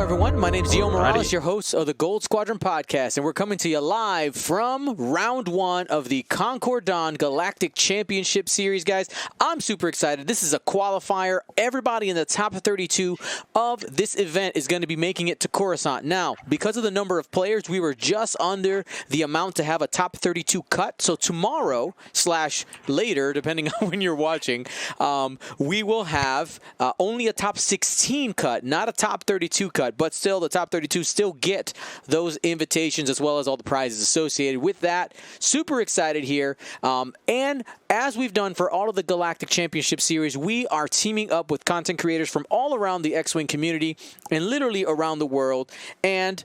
everyone. My name is Neal Morales, your host of the Gold Squadron podcast, and we're coming to you live from round one of the Concord Galactic Championship Series, guys. I'm super excited. This is a qualifier. Everybody in the top 32 of this event is going to be making it to Coruscant. Now, because of the number of players, we were just under the amount to have a top 32 cut. So tomorrow / later, depending on when you're watching, we will have only a top 16 cut, not a top 32 cut, but still the top 32 still get those invitations as well as all the prizes associated with that. Super excited here. And as we've done for all of the Galactic Championship Series, we are teaming up with content creators from all around the X-Wing community and literally around the world. And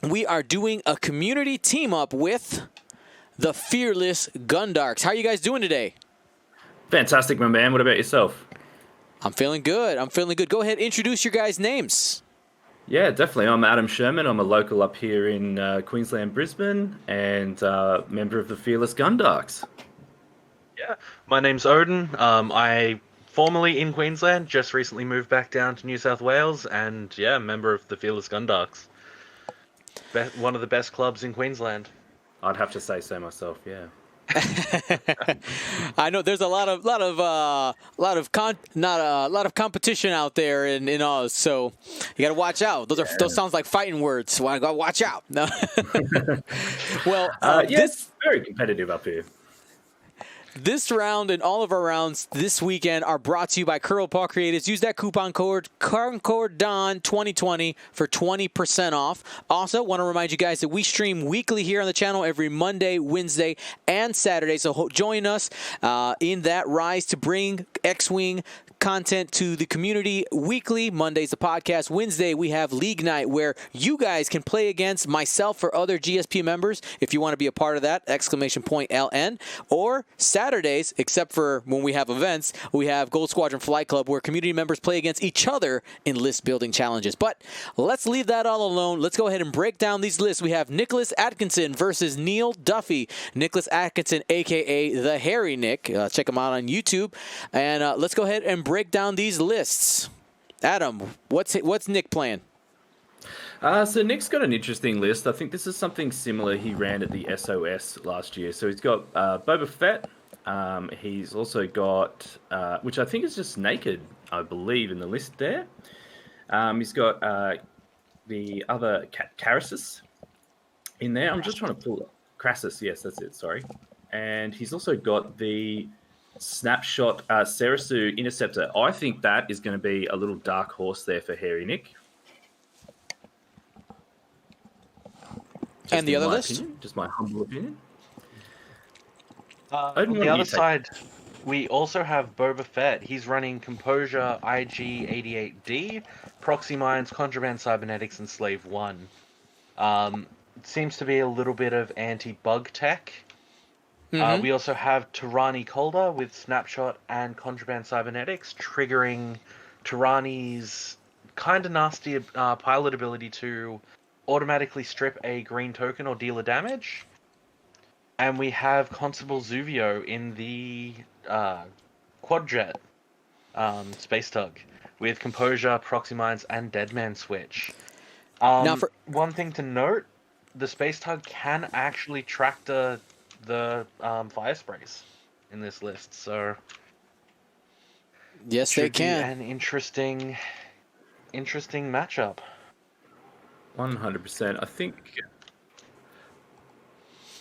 we are doing a community team up with the Fearless Gundarks. How are you guys doing today? Fantastic, my man. What about yourself? I'm feeling good. Go ahead, introduce your guys' names. Yeah, definitely. I'm Adam Sherman. I'm a local up here in Queensland, Brisbane, and member of the Fearless Gundarks. Yeah, my name's Odin. I formerly in Queensland, just recently moved back down to New South Wales, and yeah, member of the Fearless Gundarks. One of the best clubs in Queensland. I'd have to say so myself. Yeah. I know there's a lot of competition out there in Oz, so you got to watch out. Those sounds like fighting words. So I got to watch out. No. Well, it's very competitive up here. This round and all of our rounds this weekend are brought to you by Curl Paw Creatives. Use that coupon code CONCORDON2020 for 20% off. Also, want to remind you guys that we stream weekly here on the channel every Monday, Wednesday, and Saturday. So join us in that rise to bring X-Wing content to the community weekly. Monday's the podcast. Wednesday, we have League Night where you guys can play against myself or other GSP members if you want to be a part of that, !LN. Or Saturdays, except for when we have events, we have Gold Squadron Flight Club where community members play against each other in list building challenges. But let's leave that all alone. Let's go ahead and break down these lists. We have Nicholas Atchinson versus Neal Duffy. Nicholas Atchinson, a.k.a. the Hairy Nick. Check him out on YouTube. And let's go ahead and break down these lists. Adam, what's Nick playing? So Nick's got an interesting list. I think this is something similar he ran at the SOS last year. So he's got Boba Fett. He's also got, which I think is just naked, I believe, in the list there. He's got the other Crassus in there. I'm just trying to pull Crassus. Yes, that's it. Sorry. And he's also got the Snapshot Cerasu Interceptor. I think that is going to be a little dark horse there for Hairy Nick. And the other list? Opinion, just my humble opinion. On the other side, we also have Boba Fett. He's running Composure IG-88D, Proxy Mines, Contraband Cybernetics, and Slave 1. It seems to be a little bit of anti-bug tech. Mm-hmm. We also have Tirani Calder with Snapshot and Contraband Cybernetics, triggering Tirani's kind of nasty pilot ability to automatically strip a green token or deal a damage. And we have Constable Zuvio in the Quadjet Space Tug with Composure, Proxy Mines, and Deadman Switch. Now one thing to note, the Space Tug can actually tractor the fire sprays in this list, so yes, they can. An interesting matchup. 100%. I think.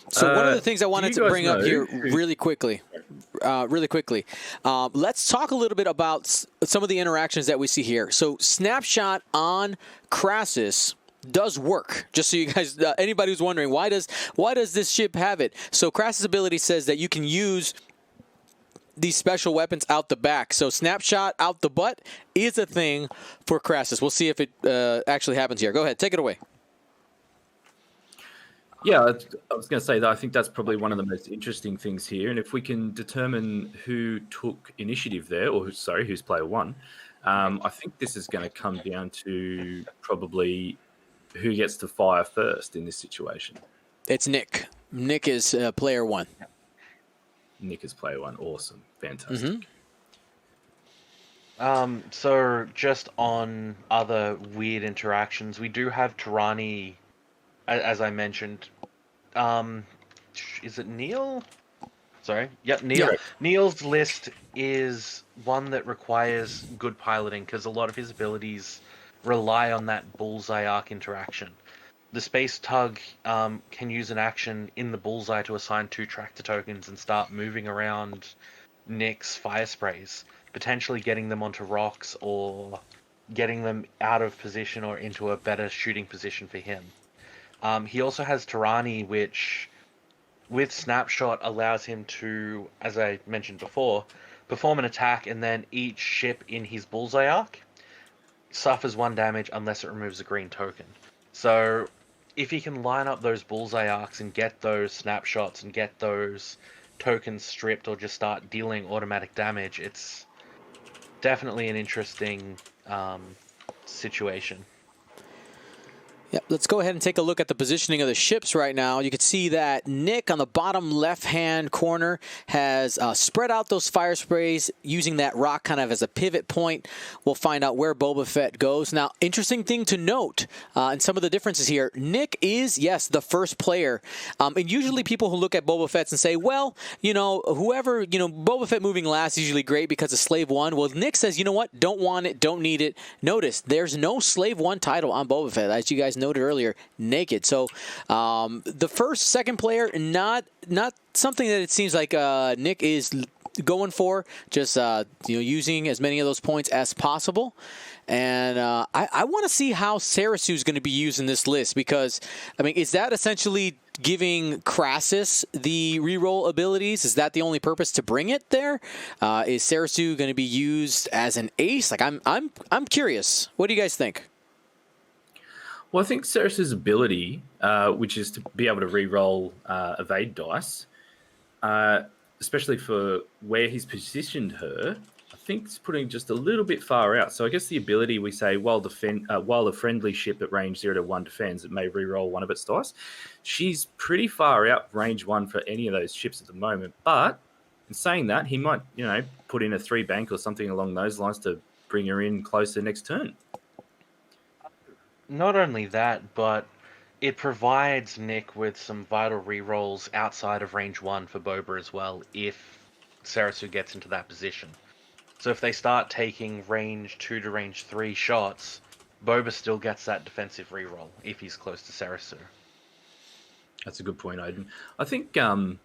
So one of the things I wanted to bring up here really quickly, let's talk a little bit about some of the interactions that we see here. So Snapshot on Crassus does work. Just so you guys, anybody who's wondering, why does this ship have it? So Crassus' ability says that you can use these special weapons out the back. So Snapshot out the butt is a thing for Crassus. We'll see if it actually happens here. Go ahead, take it away. Yeah, I was going to say that I think that's probably one of the most interesting things here. And if we can determine who took initiative there, or who's player one, I think this is going to come down to probably who gets to fire first in this situation. It's Nick. Nick is player one. Nick is player one. Awesome. Fantastic. Mm-hmm. So just on other weird interactions, we do have Tirani, as I mentioned. Um, is it Neal? Sorry. Yep, Neal. Yeah. Neal's list is one that requires good piloting because a lot of his abilities rely on that bullseye arc interaction. The Space Tug can use an action in the bullseye to assign 2 tractor tokens and start moving around Nick's fire sprays, potentially getting them onto rocks or getting them out of position or into a better shooting position for him. He also has Tirani, which with Snapshot allows him to, as I mentioned before, perform an attack and then each ship in his bullseye arc suffers 1 damage unless it removes a green token. So if he can line up those bullseye arcs and get those snapshots and get those tokens stripped or just start dealing automatic damage, it's definitely an interesting situation. Yeah, let's go ahead and take a look at the positioning of the ships right now. You can see that Nick on the bottom left-hand corner has spread out those fire sprays using that rock kind of as a pivot point. We'll find out where Boba Fett goes. Now, interesting thing to note, and some of the differences here, Nick is, yes, the first player. And usually people who look at Boba Fett's and say, well, whoever, Boba Fett moving last is usually great because of Slave 1. Well, Nick says, you know what, don't want it, don't need it. Notice, there's no Slave 1 title on Boba Fett, as you guys noted earlier, naked. So the second player, not something that it seems like Nick is going for, just using as many of those points as possible. And I want to see how Sarasu is going to be used in this list, because is that essentially giving Crassus the reroll abilities? Is that the only purpose to bring it there? Is Sarasu going to be used as an ace? I'm curious. What do you guys think? Well, I think Ceres's ability, which is to be able to re-roll evade dice, especially for where he's positioned her, I think it's putting just a little bit far out. So I guess the ability, we say, while a friendly ship at range 0 to 1 defends, it may re-roll one of its dice. She's pretty far out range 1 for any of those ships at the moment. But in saying that, he might, put in a 3 bank or something along those lines to bring her in closer next turn. Not only that, but it provides Nick with some vital rerolls outside of range 1 for Boba as well, if Sarasu gets into that position. So if they start taking range 2 to range 3 shots, Boba still gets that defensive reroll if he's close to Sarasu. That's a good point, Aiden. I think I'm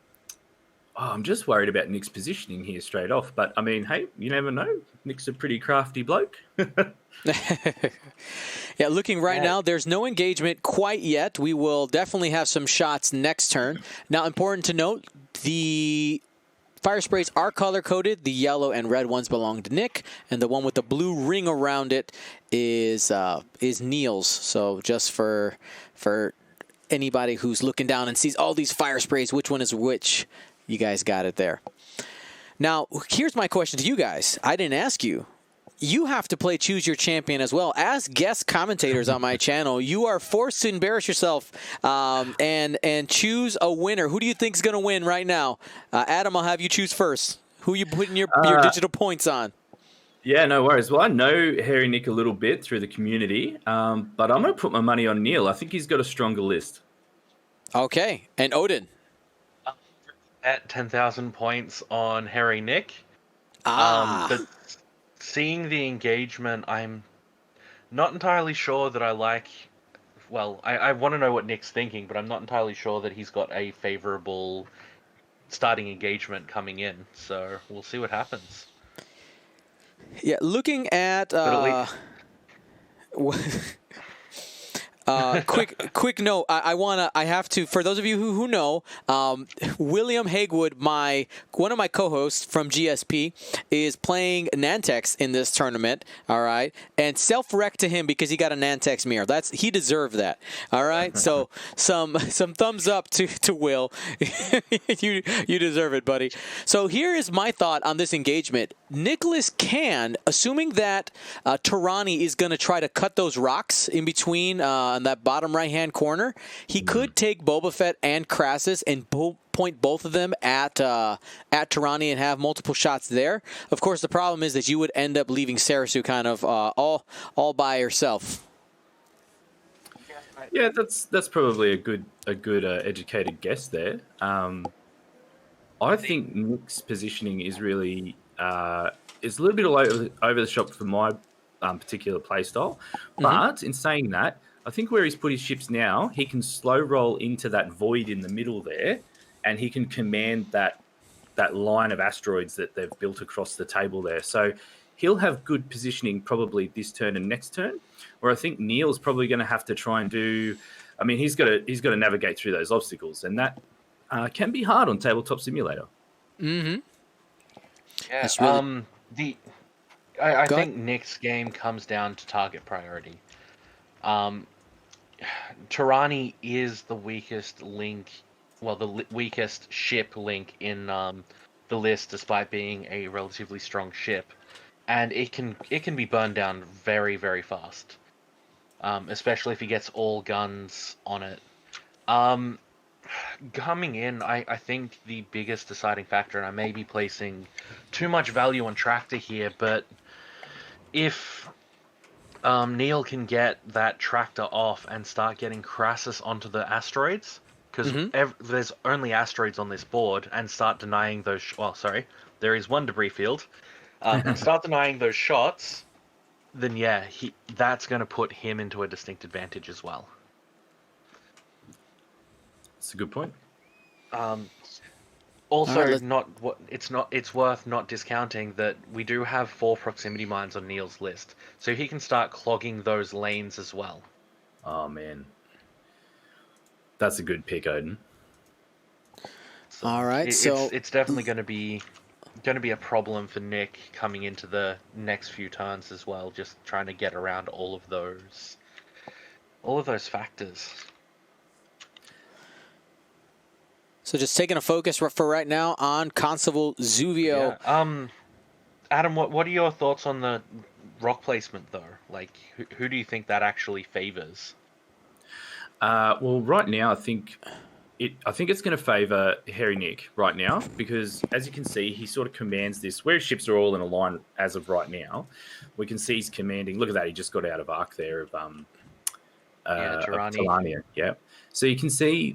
just worried about Nick's positioning here straight off. But, hey, you never know. Nick's a pretty crafty bloke. Yeah, looking right now, there's no engagement quite yet. We will definitely have some shots next turn. Now, important to note, the fire sprays are color-coded. The yellow and red ones belong to Nick, and the one with the blue ring around it is Neal's. So just for anybody who's looking down and sees all these fire sprays, which one is which, you guys got it there. Now, here's my question to you guys. I didn't ask you. You have to play Choose Your Champion as well. As guest commentators on my channel, you are forced to embarrass yourself and choose a winner. Who do you think is going to win right now? Adam, I'll have you choose first. Who are you putting your digital points on? Yeah, no worries. Well, I know Harry Nick a little bit through the community, but I'm going to put my money on Neal. I think he's got a stronger list. Okay. And Odin? At 10,000 points on Harry Nick. But seeing the engagement, I'm not entirely sure that I like... Well, I want to know what Nick's thinking, but I'm not entirely sure that he's got a favorable starting engagement coming in. So we'll see what happens. Yeah, looking at... quick note. I have to, for those of you who know, William Hagewood, one of my co-hosts from GSP, is playing Nantex in this tournament. All right, and self-rec to him because he got a Nantex mirror. He deserved that. All right, so some thumbs up to Will. you deserve it, buddy. So here is my thought on this engagement. Nicholas can, assuming that Tirani is going to try to cut those rocks in between on that bottom right-hand corner, he could take Boba Fett and Crassus and pull point both of them at Tirani and have multiple shots there. Of course, the problem is that you would end up leaving Sarasu kind of all by herself. Yeah, that's probably a good educated guess there. I think Nick's positioning is really is a little bit all over the shop for my particular play style. But in saying that, I think where he's put his ships now, he can slow roll into that void in the middle there, and he can command that line of asteroids that they've built across the table there. So he'll have good positioning probably this turn and next turn, where I think Neal's probably going to have to try and do. I mean, he's got to navigate through those obstacles, and that can be hard on Tabletop Simulator. Yeah. Really... I think Nick's game comes down to target priority. Tirani is the weakest link, the weakest ship link in the list, despite being a relatively strong ship, and it can be burned down very, very fast, especially if he gets all guns on it. Coming in, I think the biggest deciding factor, and I may be placing too much value on Tractor here, but if Neal can get that Tractor off and start getting Crassus onto the asteroids, because there's only asteroids on this board, and start denying those... there is one debris field, and start denying those shots, then yeah, that's going to put him into a distinct advantage as well. That's a good point. Also, it's worth not discounting that we do have 4 proximity mines on Neal's list, so he can start clogging those lanes as well. Oh man, that's a good pick, Odin. So all right, it's definitely going to be a problem for Nick coming into the next few turns as well, just trying to get around all of those factors. So just taking a focus for right now on Constable Zuvio. Yeah. Adam, what are your thoughts on the rock placement though? Like, who do you think that actually favors? Well, right now I think it's going to favour Harry Nick right now, because as you can see, he sort of commands this. Where his ships are all in a line as of right now, we can see he's commanding. Look at that, he just got out of arc there of Tirani. Yeah, so you can see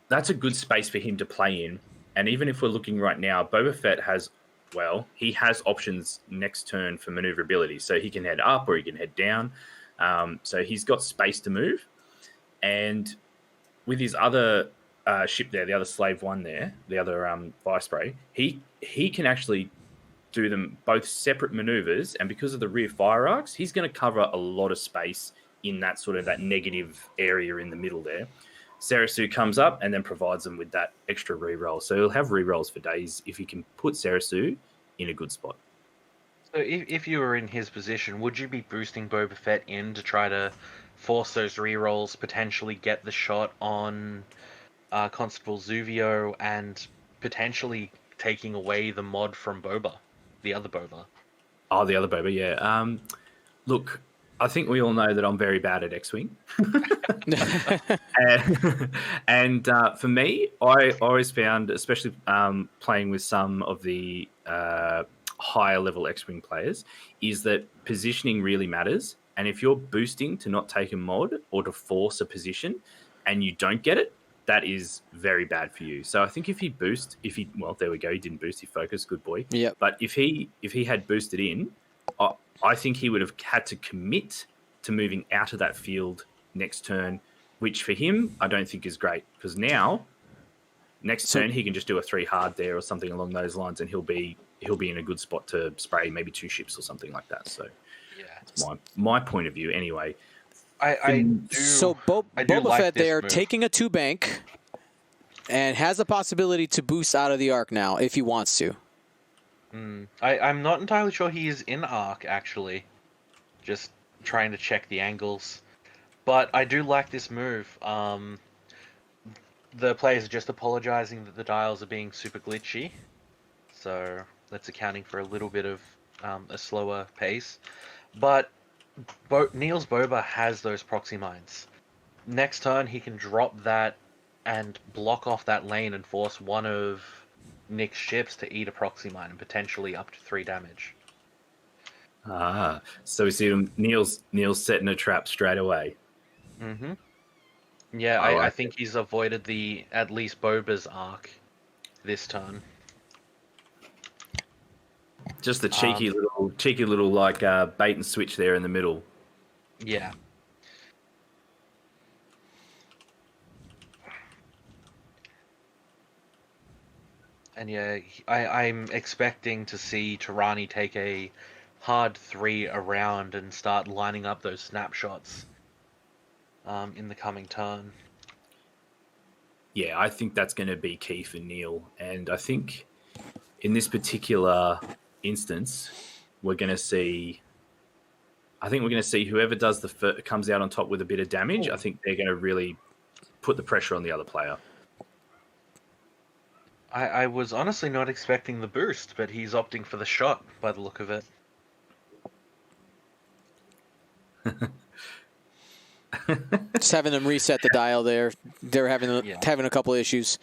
that's a good space for him to play in. And even if we're looking right now, Boba Fett has options next turn for maneuverability. So he can head up or he can head down. So he's got space to move. And with his other ship there, the other Slave 1 there, the other Viceroy, he can actually do them both separate maneuvers. And because of the rear fire arcs, he's going to cover a lot of space in that sort of that negative area in the middle there. Sarasu comes up and then provides them with that extra reroll. So he'll have rerolls for days if he can put Sarasu in a good spot. So if you were in his position, would you be boosting Boba Fett in to try to force those rerolls, potentially get the shot on Constable Zuvio, and potentially taking away the mod from Boba, the other Boba? Oh, the other Boba, yeah. Look, I think we all know that I'm very bad at X-Wing. and for me, I always found, especially playing with some of the higher level X-Wing players, is that positioning really matters. And if you're boosting to not take a mod or to force a position and you don't get it, that is very bad for you. So I think there we go, he didn't boost, he focused, good boy. Yeah. But if he had boosted in, I think he would have had to commit to moving out of that field next turn, which for him, I don't think is great, because now, next turn, he can just do a 3 hard there or something along those lines, and he'll be in a good spot to spray maybe 2 ships or something like that. So, yeah, that's my point of view anyway. Boba Fett there taking a 2 bank and has the possibility to boost out of the arc now if he wants to. I'm not entirely sure he is in arc, actually. Just trying to check the angles. But I do like this move. The players are just apologizing that the dials are being super glitchy. So that's accounting for a little bit of a slower pace. But Neal's Boba has those proxy mines. Next turn, he can drop that and block off that lane and force one of Nick's ships to eat a proxy mine and potentially up to 3 damage. So we see him. Neal's setting a trap straight away. Mm-hmm. Yeah, I think he's avoided at least Boba's arc this turn. Just a cheeky little like bait and switch there in the middle. Yeah. And yeah, I'm expecting to see Tirani take a hard 3 around and start lining up those snapshots in the coming turn. Yeah, I think that's going to be key for Neal. And I think in this particular instance, we're going to see whoever does comes out on top with a bit of damage. I think they're going to really put the pressure on the other player. I was honestly not expecting the boost, but he's opting for the shot by the look of it. Just having them reset the dial there. They're having a couple of issues.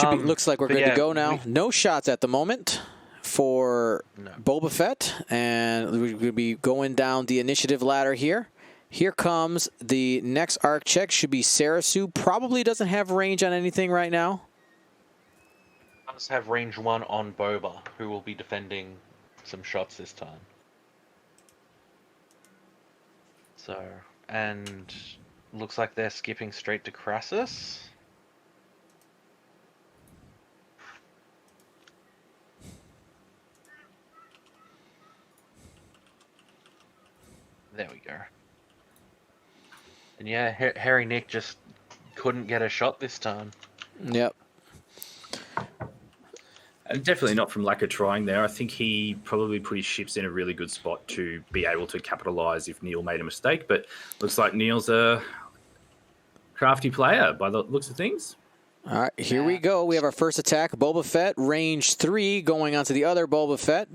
Looks like we're good to go now. No shots at the moment for Boba Fett, and we're going to be going down the initiative ladder here. Here comes the next arc check. Should be Sarasu. Probably doesn't have range on anything right now. Does have range 1 on Boba, who will be defending some shots this time. So, and looks like they're skipping straight to Crassus. There we go. And yeah, Harry Nick just couldn't get a shot this time. Yep. Definitely not from lack of trying there. I think he probably put his ships in a really good spot to be able to capitalize if Neal made a mistake. But looks like Neal's a crafty player by the looks of things. All right, here we go. We have our first attack. Boba Fett, range 3, going on to the other Boba Fett.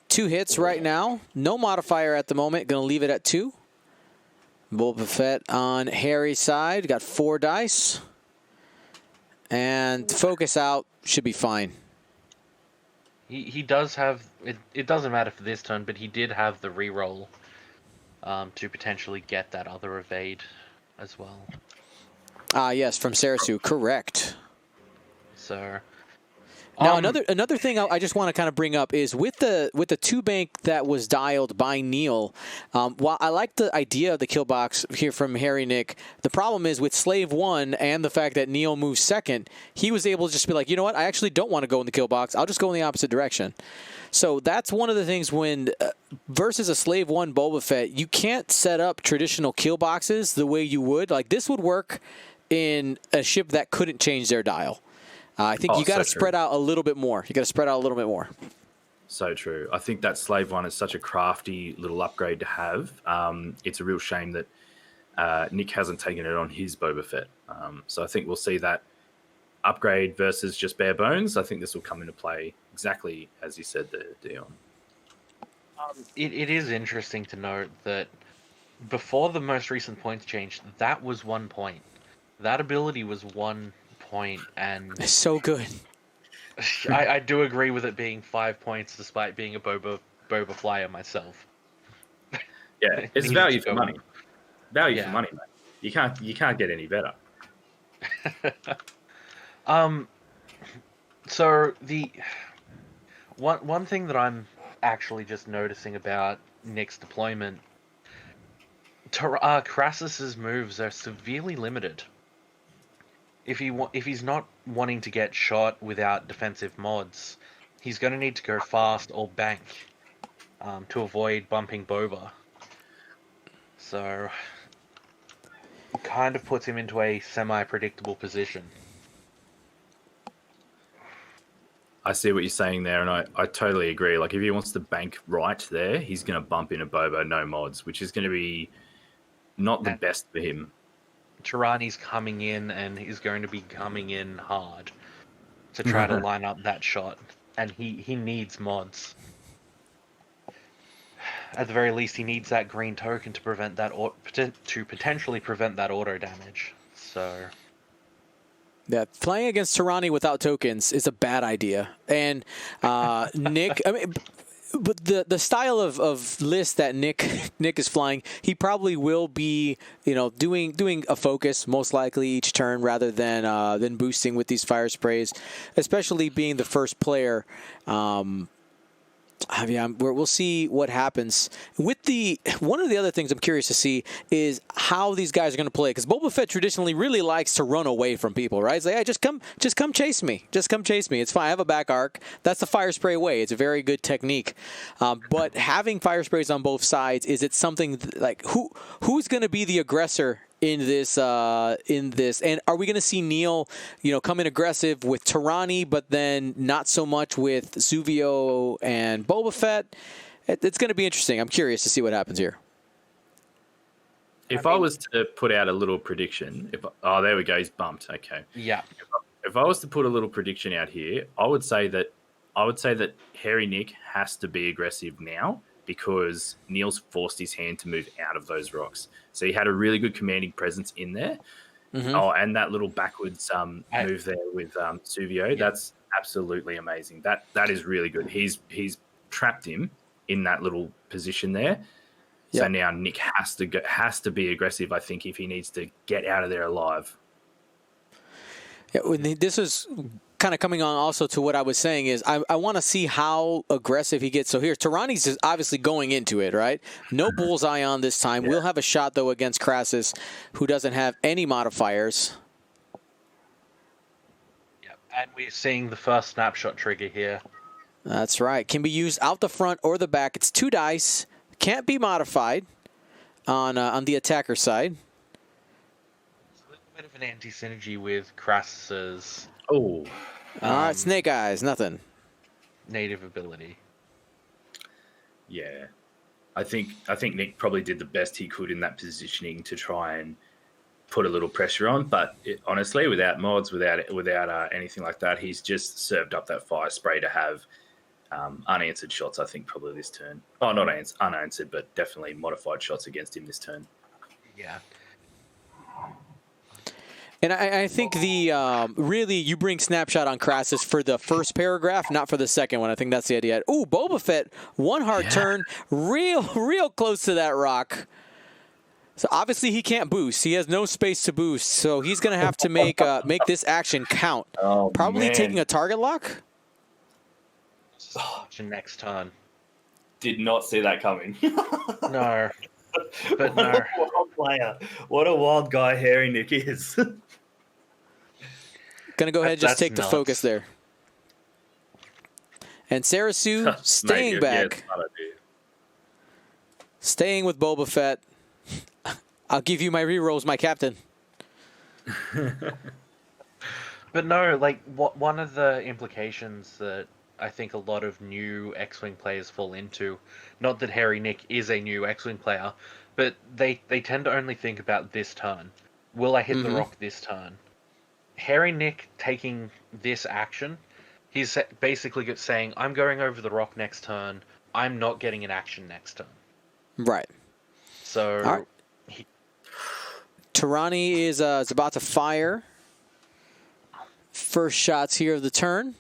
2 hits right now. No modifier at the moment. Going to leave it at 2. Boba Fett on Harry's side. Got 4 dice. And focus out. Should be fine. He does have... It doesn't matter for this turn, but he did have the reroll to potentially get that other evade as well. Yes, from Sarasu. Correct. So... Now, another thing I just want to kind of bring up is with the 2 bank that was dialed by Neal, while I like the idea of the kill box here from Harry Nick, the problem is with Slave 1 and the fact that Neal moves second, he was able to just be like, you know what, I actually don't want to go in the kill box. I'll just go in the opposite direction. So that's one of the things when versus a Slave 1 Boba Fett, you can't set up traditional kill boxes the way you would. Like this would work in a ship that couldn't change their dial. I think you got to spread out a little bit more. You got to spread out a little bit more. So true. I think that Slave 1 is such a crafty little upgrade to have. It's a real shame that Nick hasn't taken it on his Boba Fett. So I think we'll see that upgrade versus just bare bones. I think this will come into play exactly as you said there, Dion. It is interesting to note that before the most recent points change, that was 1 point. That ability was 1 point, and it's so good. I do agree with it being 5 points, despite being a Boba flyer myself. Yeah, it's value for money. Value for money, mate. You can't get any better. So the one thing that I'm actually just noticing about Nick's deployment, Crassus's moves are severely limited. If he's not wanting to get shot without defensive mods, he's going to need to go fast or bank to avoid bumping Boba. So, kind of puts him into a semi-predictable position. I see what you're saying there, and I totally agree. Like, if he wants to bank right there, he's going to bump into Boba, no mods, which is going to be not the best for him. Tirani's coming in, and he's going to be coming in hard to try to line up that shot, and he needs mods. At the very least, he needs that green token to prevent that to potentially prevent that auto damage. So Yeah, playing against Tirani without tokens is a bad idea. And Nick, I mean, but the style of list that Nick is flying, he probably will be, doing a focus most likely each turn rather than boosting with these fire sprays, especially being the first player. We'll see what happens with one of the other things I'm curious to see is how these guys are going to play, because Boba Fett traditionally really likes to run away from people, right? It's like, hey, just come chase me, it's fine, I have a back arc. That's the fire spray way. It's a very good technique, but having fire sprays on both sides, is it something like who's going to be the aggressor in this, and are we going to see Neal, come in aggressive with Tirani, but then not so much with Zuvio and Boba Fett? It's going to be interesting. I'm curious to see what happens here. If I was to put out a little prediction, there we go, he's bumped. Okay. Yeah. If I was to put a little prediction out here, I would say that Hairy Nick has to be aggressive now, because Neal's forced his hand to move out of those rocks. So he had a really good commanding presence in there. Mm-hmm. Oh, and that little backwards move there with Zuvio, yeah. That's absolutely amazing. That is really good. He's trapped him in that little position there. Yeah. So now Nick has to be aggressive, I think, if he needs to get out of there alive. Yeah, this is kind of coming on also to what I was saying is I want to see how aggressive he gets. So here, Tirani's is obviously going into it, right? No bullseye on this time. Yeah. We'll have a shot, though, against Crassus, who doesn't have any modifiers. Yep, and we're seeing the first snapshot trigger here. That's right. Can be used out the front or the back. It's 2 dice. Can't be modified on the attacker side. It's a little bit of an anti-synergy with Crassus's... Oh. All right, Snake Eyes, nothing. Native ability. Yeah. I think Nick probably did the best he could in that positioning to try and put a little pressure on, but honestly, without mods, without anything like that, he's just served up that fire spray to have unanswered shots, I think, probably this turn. Oh, not unanswered, but definitely modified shots against him this turn. Yeah. And I think really you bring snapshot on Crassus for the first paragraph, not for the second one. I think that's the idea. Ooh, Boba Fett, one hard turn, real close to that rock. So obviously he can't boost. He has no space to boost, so he's going to have to make this action count. Oh, probably man. Taking a target lock. Next turn. Did not see that coming. No. But what a wild player. What a wild guy Hairy Nick is. Gonna go ahead and just take the focus there. And Sarasu staying back. Staying with Boba Fett. I'll give you my rerolls, my captain. But no, like one of the implications that I think a lot of new X-Wing players fall into, not that Hairy Nick is a new X-Wing player, but they tend to only think about this turn. Will I hit the rock this turn? Hairy Nick taking this action, he's basically saying, I'm going over the rock next turn, I'm not getting an action next turn. Right. So... Right. Tirani is about to fire. First shots here of the turn.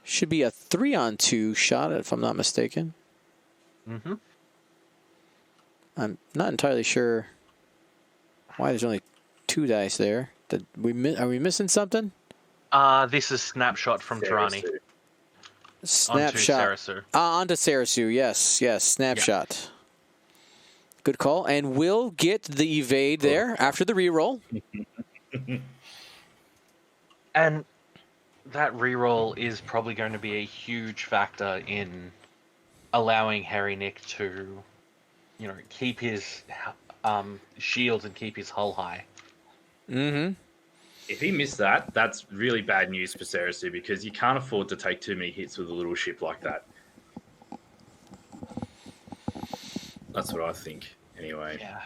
Should be a 3-on-2 shot, if I'm not mistaken. Mm-hmm. I'm not entirely sure why there's only 2 dice there. Are we missing something? This is snapshot from Tirani. Snapshot. Onto Sarasu. Onto Sarasu, yes. Snapshot. Yeah. Good call. And we'll get the evade there after the reroll. And that reroll is probably going to be a huge factor in allowing Hairy Nick to, keep his shields and keep his hull high. Mm-hmm. If he missed that, that's really bad news for Sarasu, because you can't afford to take too many hits with a little ship like that. That's what I think, anyway. Yeah.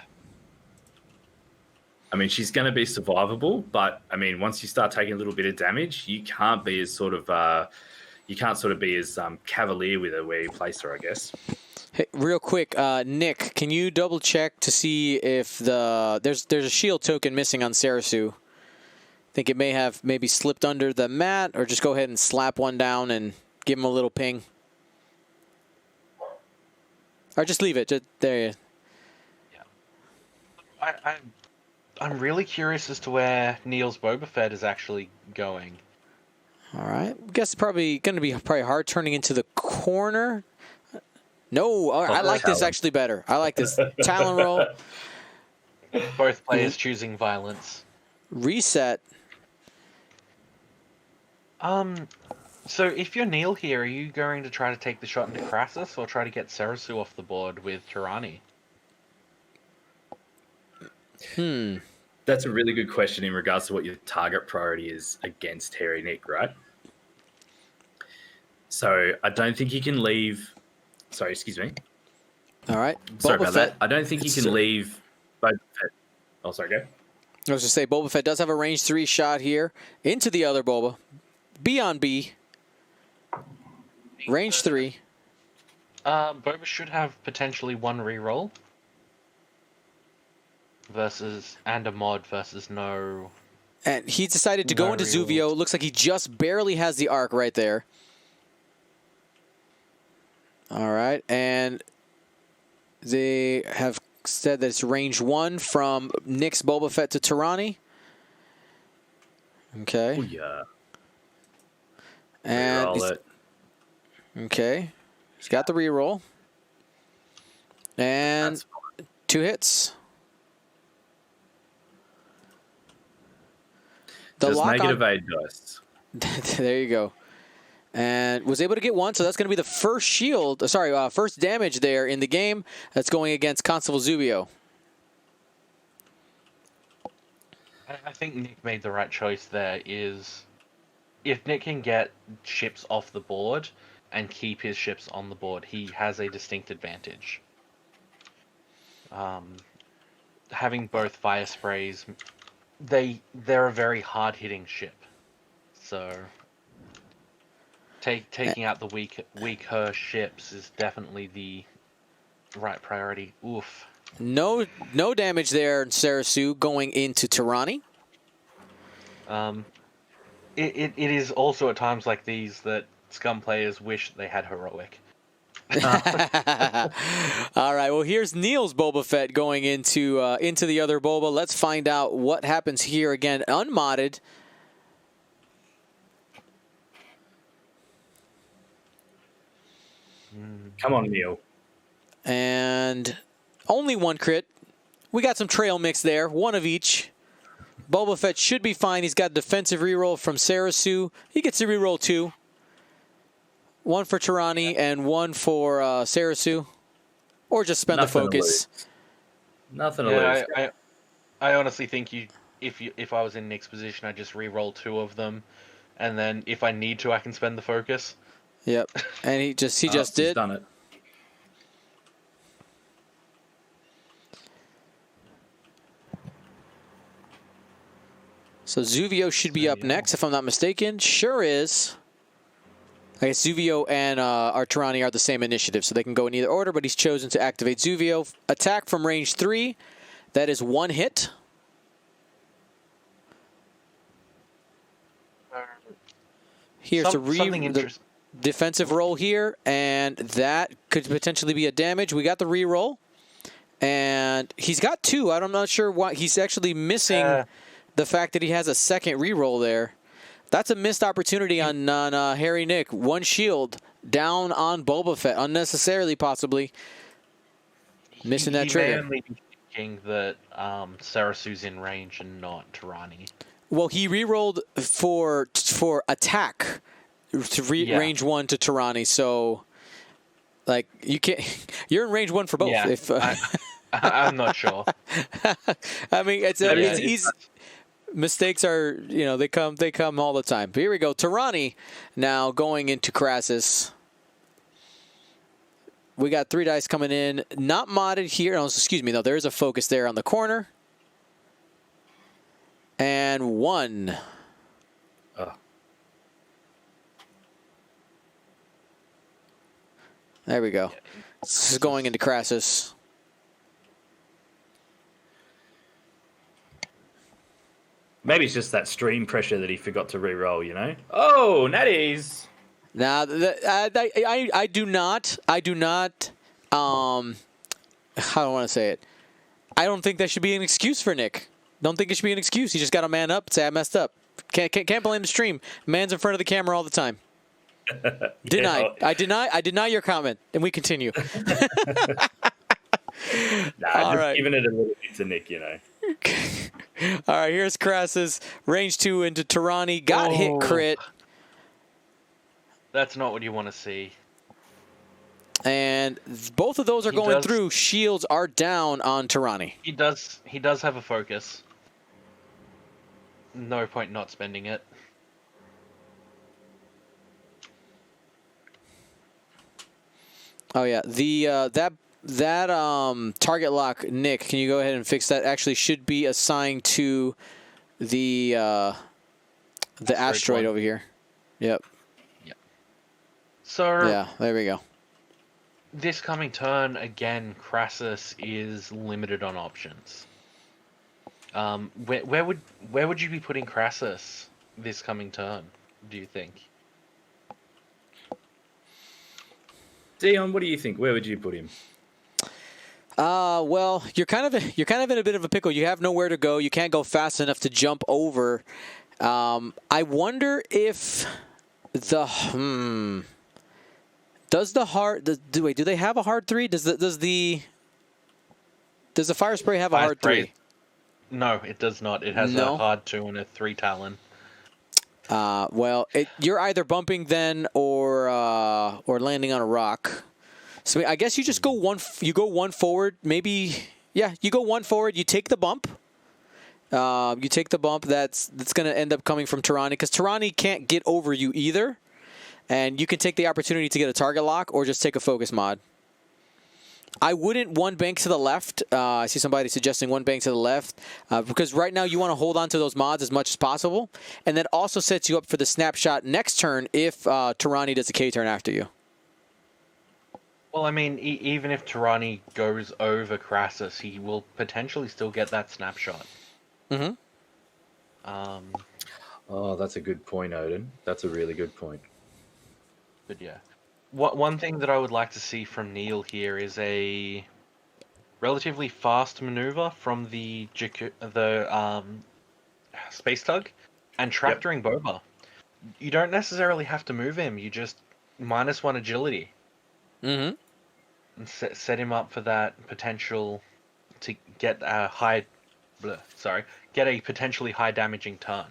I mean, she's going to be survivable, but I mean, once you start taking a little bit of damage, you can't be as cavalier with her where you place her, I guess. Hey, real quick, Nick, can you double check to see if there's a shield token missing on Sarasu? Think it may have maybe slipped under the mat, or just go ahead and slap one down and give him a little ping. Or just leave it. Just, there you Yeah. I'm really curious as to where Neal's Boba Fett is actually going. All right. I guess it's probably going to be hard turning into the corner. No, I like this actually better. I like this. Talon roll. Both players choosing violence. Reset. So if you're Neal here, are you going to try to take the shot into Crassus or try to get Sarasu off the board with Tirani? That's a really good question in regards to what your target priority is against Harry Nick, right? So I don't think he can leave. Sorry, excuse me. All right. Sorry about that. I don't think he can leave Boba Fett. Oh, sorry, go. I was just say Boba Fett does have a range 3 shot here into the other Boba. B on B. Range 3. Boba should have potentially one reroll versus and a mod versus no. And he decided to go into Zuvio. Looks like he just barely has the arc right there. All right, and they have said that it's range 1 from Nick's Boba Fett to Tirani. Okay. Oh, yeah. And okay, he's got the reroll. And 2 hits. The just lock negative 8 dice. There you go. And was able to get 1, so that's going to be the first shield. First damage there in the game. That's going against Constable Zubio. I think Nick made the right choice there. Is if Nick can get ships off the board and keep his ships on the board, he has a distinct advantage. Having both fire sprays, they're a very hard-hitting ship, so taking out the weaker ships is definitely the right priority. Oof. No damage there, Sarasu, going into Tirani. It is also at times like these that Scum players wish they had heroic. All right, well, here's Neal's Boba Fett going into the other Boba. Let's find out what happens here again. Unmodded. Come on, Neal. And only 1 crit. We got some trail mix there, 1 of each. Boba Fett should be fine. He's got defensive reroll from Sarasu. He gets to reroll 2. 1 for Tirani and 1 for Sarasu. Or just spend the focus. Nothing to lose. I honestly think if I was in Nick's position, I'd just reroll 2 of them, and then if I need to, I can spend the focus. Yep, and he just did. He's done it. So Zuvio should be up next, if I'm not mistaken. Sure is. I guess Zuvio and Tirani are the same initiative, so they can go in either order, but he's chosen to activate Zuvio. Attack from range 3. That is 1 hit. Here's the defensive roll here, and that could potentially be a damage. We got the reroll, and he's got 2. I'm not sure why. He's actually missing the fact that he has a second reroll there. That's a missed opportunity on Harry Nick. 1 shield down on Boba Fett, unnecessarily possibly. Missing that trigger. He may only be thinking that Sarasu's in range and not Tirani. Well, he rerolled for attack to range 1 to Tirani, so like you can't. You're in range 1 for both. Yeah, if I'm not sure. I mean, it's easy. Mistakes are, they come all the time. But here we go. Tirani now going into Crassus. We got 3 dice coming in. Not modded here. Oh, excuse me. No, there is a focus there on the corner. And 1. There we go. Yeah. This is going into Crassus. Maybe it's just that stream pressure that he forgot to re-roll, you know? Oh, natties! Now, I do not, how do I want to say it? I don't think that should be an excuse for Nick. Don't think it should be an excuse. He just got to man up and say, I messed up. Can't blame the stream. Man's in front of the camera all the time. Denied. I deny your comment, and we continue. Giving it a little bit to Nick, you know. All right, here's Crassus. Range 2 into Tirani. Got hit crit. That's not what you want to see. And both of those are going through. Shields are down on Tirani. He does have a focus. No point not spending it. Oh yeah, the that target lock, Nick, can you go ahead and fix that? Actually, should be assigned to the asteroid over here. Yep. Yep. So yeah, there we go. This coming turn again, Crassus is limited on options. Where would you be putting Crassus this coming turn? Do you think? Dion, what do you think? Where would you put him? Well, you're kind of in a bit of a pickle. You have nowhere to go. You can't go fast enough to jump over. I wonder if the does the hard do they have a hard 3? Does the fire spray have a hard 3? No, it does not. It has a hard 2 and a 3 Talon. Well, you're either bumping then or landing on a rock. So I guess you just go one forward. Maybe, yeah, you go one forward. You take the bump. That's going to end up coming from Tirani, because Tirani can't get over you either. And you can take the opportunity to get a target lock or just take a focus mod. I wouldn't one bank to the left. I see somebody suggesting one bank to the left because right now you want to hold on to those mods as much as possible. And that also sets you up for the snapshot next turn if Tirani does a K-turn after you. Well, I mean, even if Tirani goes over Crassus, he will potentially still get that snapshot. Mm-hmm. Oh, that's a good point, Odin. That's a really good point. But yeah. One thing that I would like to see from Neal here is a relatively fast maneuver from the space tug and tractoring Boba. You don't necessarily have to move him. You just -1 agility. Mm-hmm. And set him up for that potential to get a potentially high damaging turn.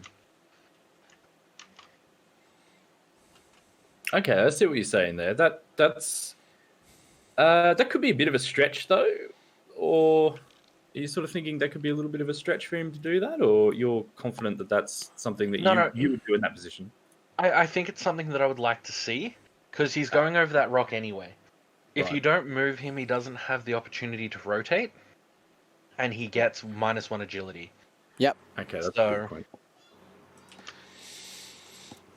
Okay, I see what you're saying there. That could be a bit of a stretch, though. Or are you sort of thinking that could be a little bit of a stretch for him to do that, or you're confident that that's something that you would do in that position? I think it's something that I would like to see, because he's going over that rock anyway. If you don't move him, he doesn't have the opportunity to rotate, and he gets -1 agility. Yep. Okay, that's a good point.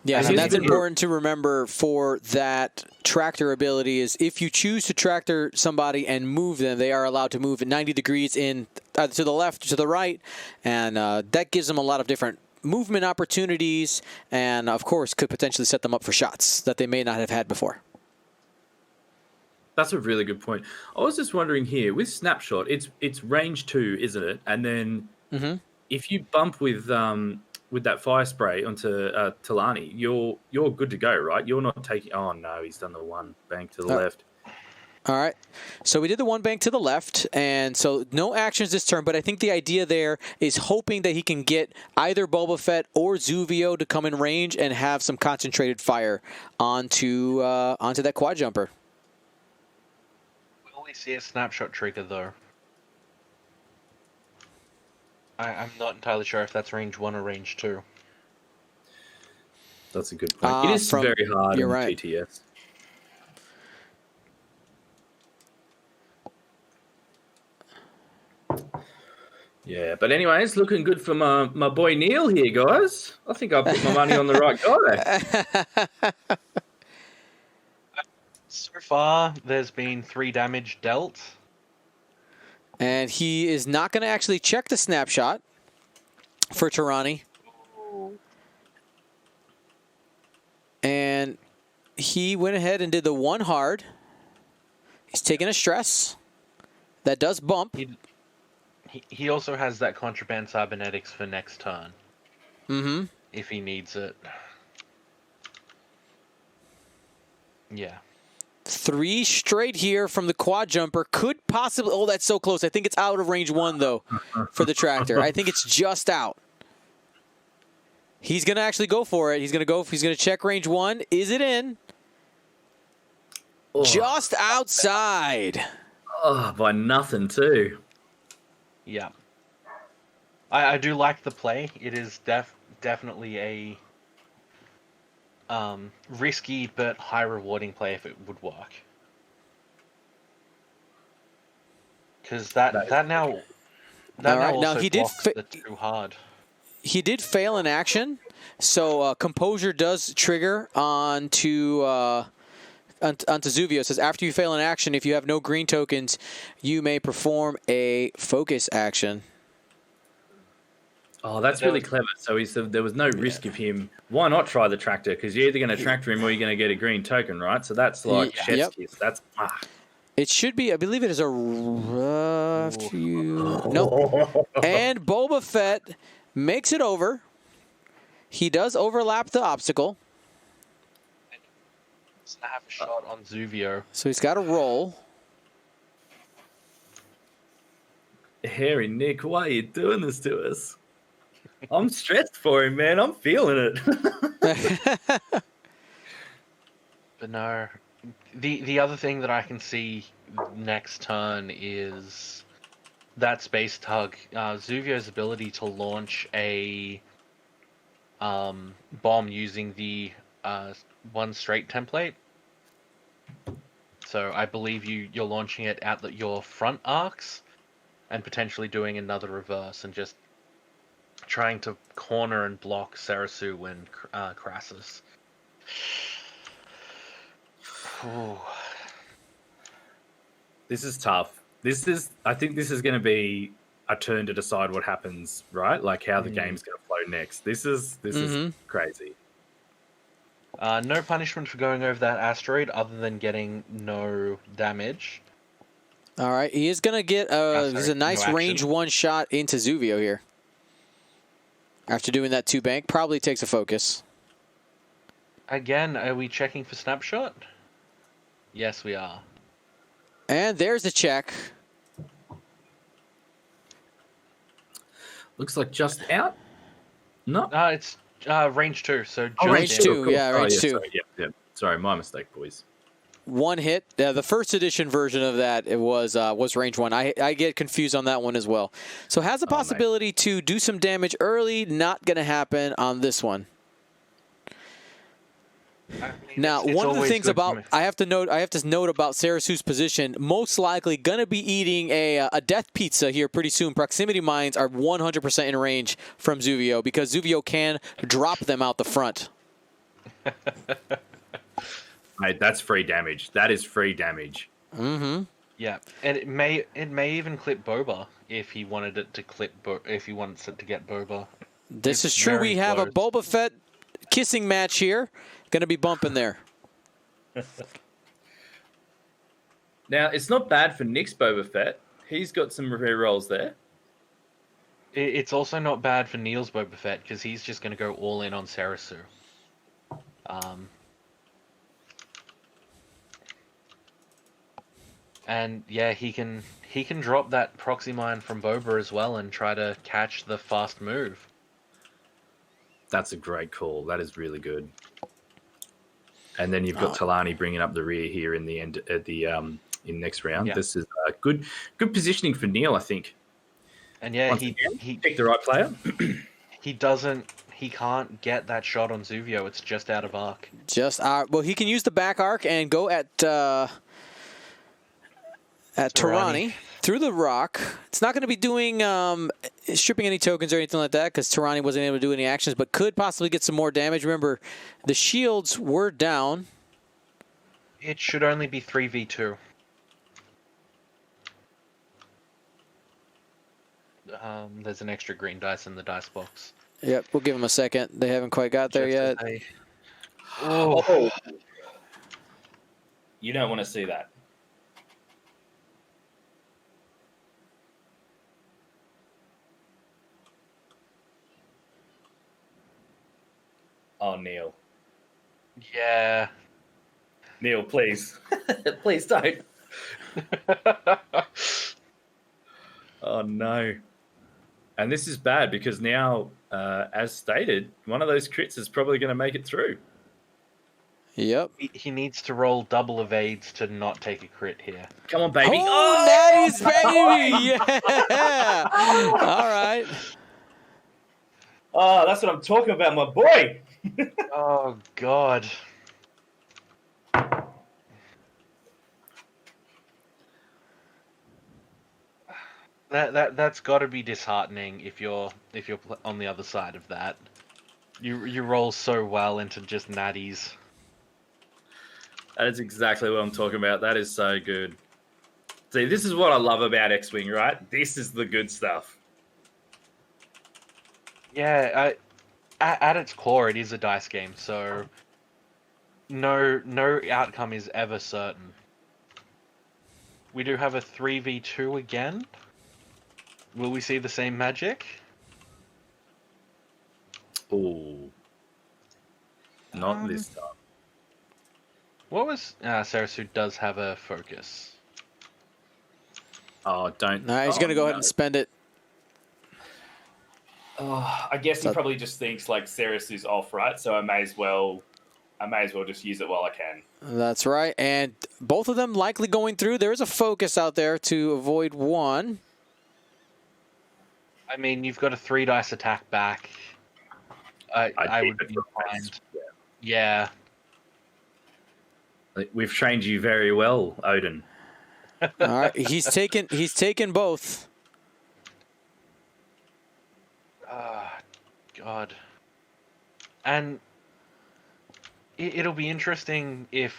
Yeah, and that's important to remember for that tractor ability is if you choose to tractor somebody and move them, they are allowed to move at 90 degrees in either to the left or to the right, and that gives them a lot of different movement opportunities and, of course, could potentially set them up for shots that they may not have had before. That's a really good point. I was just wondering here, with Snapshot, it's range 2, isn't it? And then if you bump with that fire spray onto Talani, you're good to go, right? You're not taking... Oh, no, he's done the one bank to the left. All right. So we did the one bank to the left, and so no actions this turn, but I think the idea there is hoping that he can get either Boba Fett or Zuvio to come in range and have some concentrated fire onto that quad jumper. Will we see a snapshot trigger, though? I'm not entirely sure if that's range 1 or range 2. That's a good point. It is very hard in the GTS. Yeah, but anyways, looking good for my boy Neal here, guys. I think I put my money on the right guy. So far, there's been 3 damage dealt. And he is not going to actually check the snapshot for Tirani. And he went ahead and did the 1 hard. He's taking a stress. That does bump. He also has that Contraband Cybernetics for next turn. Mm-hmm. If he needs it. Yeah. 3 straight here from the quad jumper. Could possibly... Oh, that's so close. I think it's out of range 1, though, for the tractor. I think it's just out. He's going to actually go for it. He's going to check range 1. Is it in? Oh. Just outside. Oh, by nothing, too. Yeah. I do like the play. It is definitely a risky but high rewarding play if it would work. Because that now also he did blocks the too hard. He did fail in action, so Composure does trigger onto Zuvio. It says, after you fail in action, if you have no green tokens, you may perform a focus action. Oh, that's really clever. So he said there was no risk of him. Why not try the tractor? Because you're either going to tractor him or you're going to get a green token, right? So that's like chef's kiss. That's It should be, I believe it is a after you. Nope. And Boba Fett makes it over. He does overlap the obstacle. I have a shot on Zuvio. So he's got to roll. Harry, Nick, why are you doing this to us? I'm stressed for him, man. I'm feeling it. But no, the other thing that I can see next turn is that space tug. Zuvio's ability to launch a bomb using the 1 straight template. So I believe you're launching it at your front arcs and potentially doing another reverse and just trying to corner and block Sarasu and Crassus. Ooh. This is tough. I think this is going to be a turn to decide what happens, right? Like how the game's going to flow next. This is crazy. No punishment for going over that asteroid other than getting no damage. All right, he is going to get there's a nice range 1 shot into Zuvio here. After doing that 2 bank, probably takes a focus. Again, are we checking for snapshot? Yes, we are. And there's a check. Looks like just out. No, It's range 2. So range 2. Yeah, range 2. Sorry, yep. Sorry, my mistake, boys. 1 hit. The first edition version of that was range 1. I get confused on that one as well. So has the possibility to do some damage early. Not going to happen on this one. Now, one of the things about I have to note about Sarasu's position, most likely going to be eating a death pizza here pretty soon. Proximity mines are 100% in range from Zuvio because Zuvio can drop them out the front. Mate, that's free damage. That is free damage. Mm-hmm. Yeah, and it may even clip Boba if he wanted it to get Boba. This is true. We have a Boba Fett kissing match here. Going to be bumping there. Now, it's not bad for Nick's Boba Fett. He's got some rare rolls there. It's also not bad for Neal's Boba Fett because he's just going to go all in on Sarasu. And yeah, he can drop that proxy mine from Boba as well and try to catch the fast move. That's a great call. That is really good. And then you've got Talani bringing up the rear here in the end at the in next round. Yeah. This is good positioning for Neal, I think. And yeah, he picked the right player. He can't get that shot on Zuvio. It's just out of arc. Well, he can use the back arc and go at Tirani through the rock. It's not going to be doing stripping any tokens or anything like that because Tirani wasn't able to do any actions, but could possibly get some more damage. Remember, the shields were down. It should only be 3v2. There's an extra green dice in the dice box. Yep, we'll give them a second. They haven't quite got there yet. Oh. You don't want to see that. Oh, Neal. Yeah. Neal, please. Please don't. Oh, no. And this is bad because now, as stated, one of those crits is probably going to make it through. Yep. He needs to roll double evades to not take a crit here. Come on, baby. Oh, natties, baby! Yeah! All right. Oh, that's what I'm talking about, my boy. Oh, God. That's got to be disheartening if you're on the other side of that. You roll so well into just natties. That is exactly what I'm talking about. That is so good. See, this is what I love about X-Wing, right? This is the good stuff. Yeah, at its core, it is a dice game, so no outcome is ever certain. We do have a 3v2 again. Will we see the same magic? Oh, not this time. What was... Sarasu does have a focus. Oh, don't. Nah, he's going to go ahead and spend it. Oh, I guess he probably just thinks like Ceres is off, right? So I may as well just use it while I can. That's right. And both of them likely going through. There is a focus out there to avoid one. I mean, you've got a 3 dice attack back. I would be inclined. Yeah. We've trained you very well, Odin. All right, he's taken both. God. And it'll be interesting if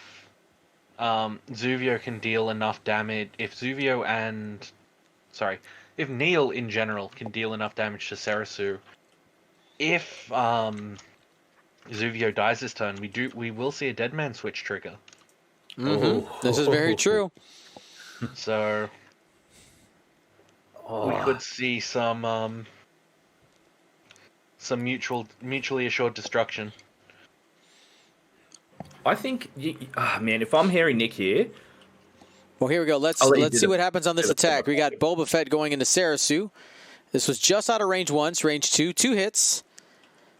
Zuvio can deal enough damage. If Neal in general can deal enough damage to Sarasu. If Zuvio dies this turn, we will see a dead man switch trigger. Mm-hmm. This is very true. So we could see some mutually assured destruction. I think, man, if I'm hearing Nick here. Well, here we go. Let's see what happens on this attack. We got Boba Fett going into Sarasu. This was just out of range 1, range 2, 2 hits.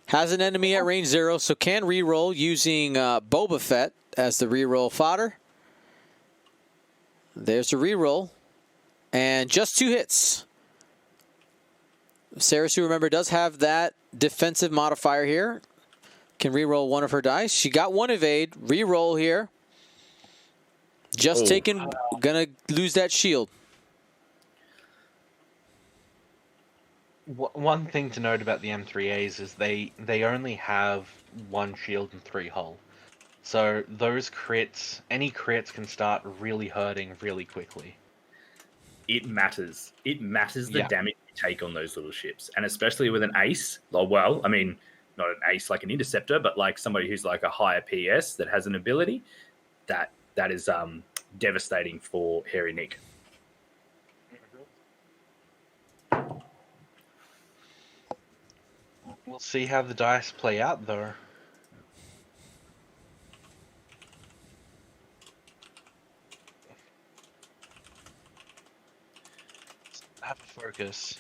Has an enemy at range 0, so can reroll using Boba Fett as the reroll fodder. There's the reroll. And just 2 hits. Sarasu, remember, does have that defensive modifier here. Can reroll one of her dice. She got 1 evade. Reroll here. Just taken. Gonna lose that shield. One thing to note about the M3As is they only have 1 shield and 3 hull. So those crits, any crits can start really hurting really quickly. It matters. It matters the damage you take on those little ships. And especially with an ace, well, I mean, not an ace like an interceptor, but like somebody who's like a higher PS that has an ability, that is devastating for Hairy Nick. We'll see how the dice play out, though. Have a focus.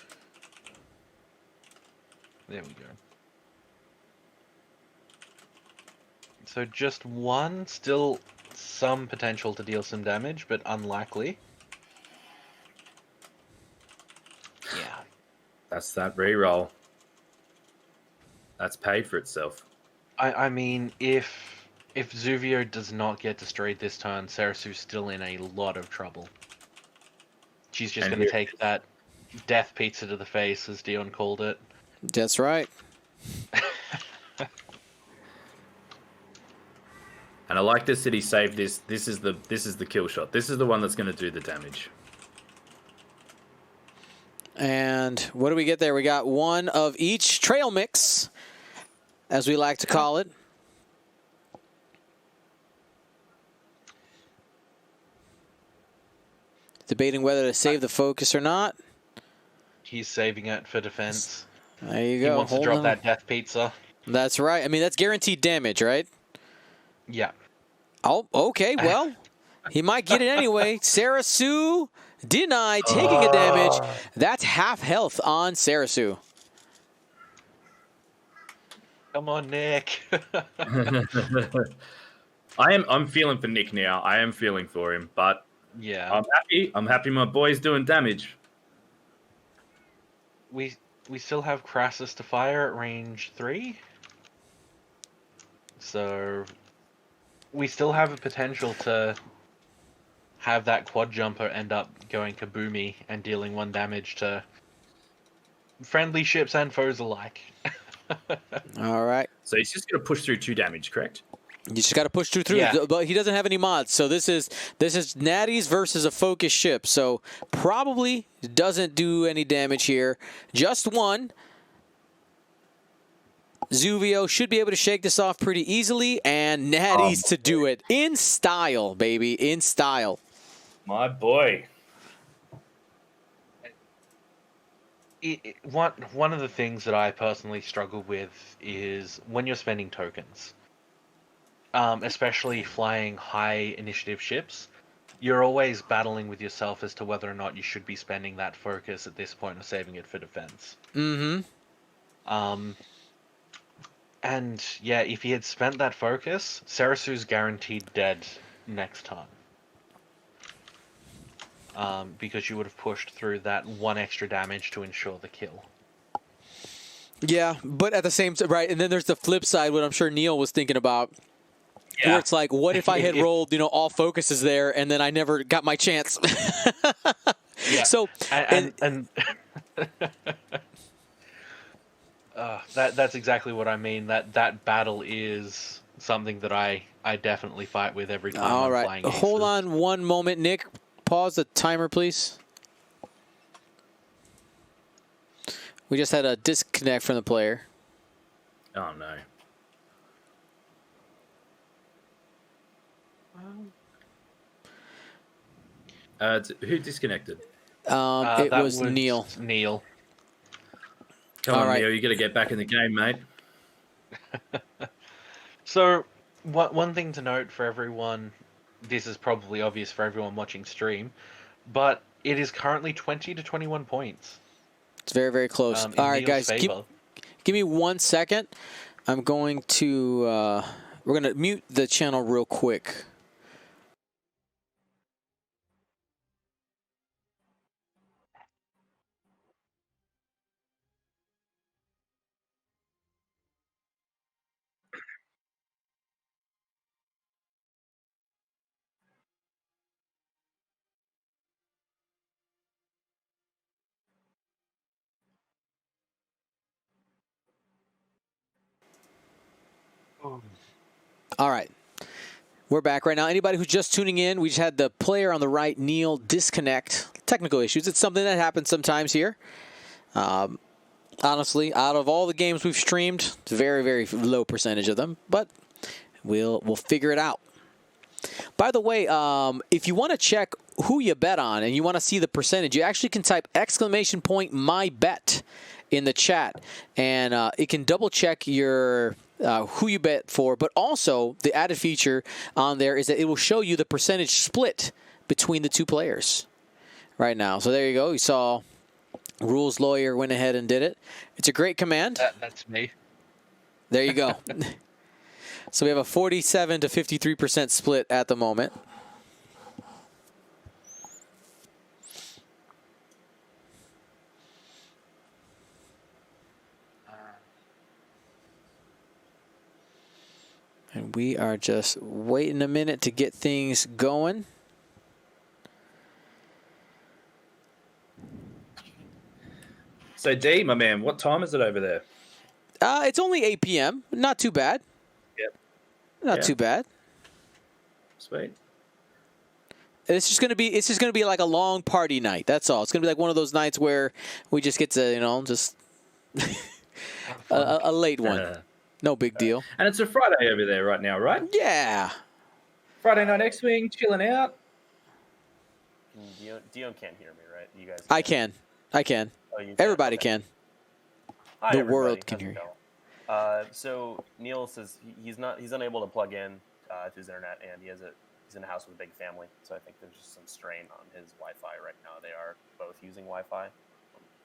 There we go. So just 1, still some potential to deal some damage, but unlikely. Yeah. That's that reroll. That's paid for itself. I mean, if Zuvio does not get destroyed this turn, Sarasu's still in a lot of trouble. She's just going to take that death pizza to the face, as Dion called it. That's right. And I like this that he saved this. This is the kill shot. This is the one that's going to do the damage. And what do we get there? We got one of each trail mix, as we like to call it. Debating whether to save the focus or not. He's saving it for defense. There you go. He wants to drop that death pizza. That's right. I mean, that's guaranteed damage, right? Yeah. Oh, okay. Well, he might get it anyway. Sarah Sue denied taking a damage. That's half health on Sarah Sue. Come on, Nick. I'm feeling for Nick now. I am feeling for him, but yeah, I'm happy. I'm happy my boy's doing damage. We still have Crassus to fire at range 3. So we still have a potential to have that quad jumper end up going kaboomy and dealing 1 damage to friendly ships and foes alike. All right. So he's just going to push through 2 damage, correct? You just got to push through, Yeah. But he doesn't have any mods. So this is Natty's versus a focus ship. So probably doesn't do any damage here. Just 1. Zuvio should be able to shake this off pretty easily, and Natty's to do it in style, baby, in style. My boy. One of the things that I personally struggle with is when you're spending tokens, especially flying high initiative ships, you're always battling with yourself as to whether or not you should be spending that focus at this point or saving it for defense. Mm-hmm. And yeah, if he had spent that focus, Sarasu's guaranteed dead next time. Because you would have pushed through that 1 extra damage to ensure the kill. Yeah, but at the same time, right, and then there's the flip side, what I'm sure Neal was thinking about, where it's like, what if I had rolled, all focuses there, and then I never got my chance? Yeah. So, that's exactly what I mean. That battle is something that I definitely fight with every time all I'm right, flying hold aces. on one moment, Nick. Pause the timer, please. We just had a disconnect from the player. Oh, no. Who disconnected? It was Neal. Neal. Come All on, right. Neal. You got to get back in the game, mate. So, one thing to note for everyone, this is probably obvious for everyone watching stream, but it is currently 20 to 21 points. It's very, very close. In All right, Neal's guys, favor. give me 1 second. I'm going to, we're going to mute the channel real quick. All right. We're back right now. Anybody who's just tuning in, we just had the player on the right, Neal, disconnect. Technical issues. It's something that happens sometimes here. Honestly, out of all the games we've streamed, it's a very, very low percentage of them, but we'll figure it out. By the way, if you want to check who you bet on and you want to see the percentage, you actually can type !MyBet in the chat, and it can double check your who you bet for, but also the added feature on there is that it will show you the percentage split between the 2 players right now. So there you go. You saw Rules Lawyer went ahead and did it. It's a great command. That's me. There you go. So we have a 47 to 53% split at the moment. And we are just waiting a minute to get things going. So, D, my man, what time is it over there? It's only 8 p.m. Not too bad. Yep. Not too bad. Sweet. It's just gonna be like a long party night. That's all. It's gonna be like one of those nights where we just get to just a late one. No big deal. And it's a Friday over there right now, right? Yeah. Friday night X-Wing, chilling out. Dion can't hear me, right? You guys. I can. Oh, you can? Everybody Okay. can. Hi, The everybody. world can How's it hear you. going? So Neal says he's unable to plug in to his internet, and he's in a house with a big family. So I think there's just some strain on his Wi-Fi right now. They are both using Wi-Fi.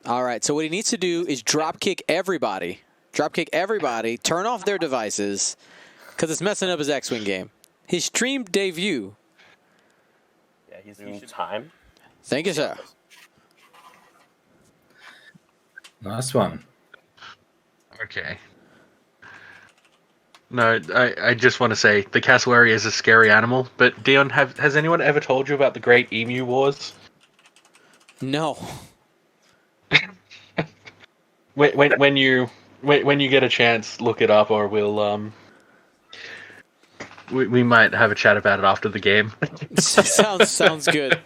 All right. So what he needs to do is drop kick everybody. Turn off their devices, because it's messing up his X-Wing game. His stream debut. Yeah, he should time. Thank you, sir. Nice one. Okay. No, I just want to say the cassowary is a scary animal. But Dion, has anyone ever told you about the Great Emu Wars? No. When you get a chance, look it up, or we'll we might have a chat about it after the game. sounds good.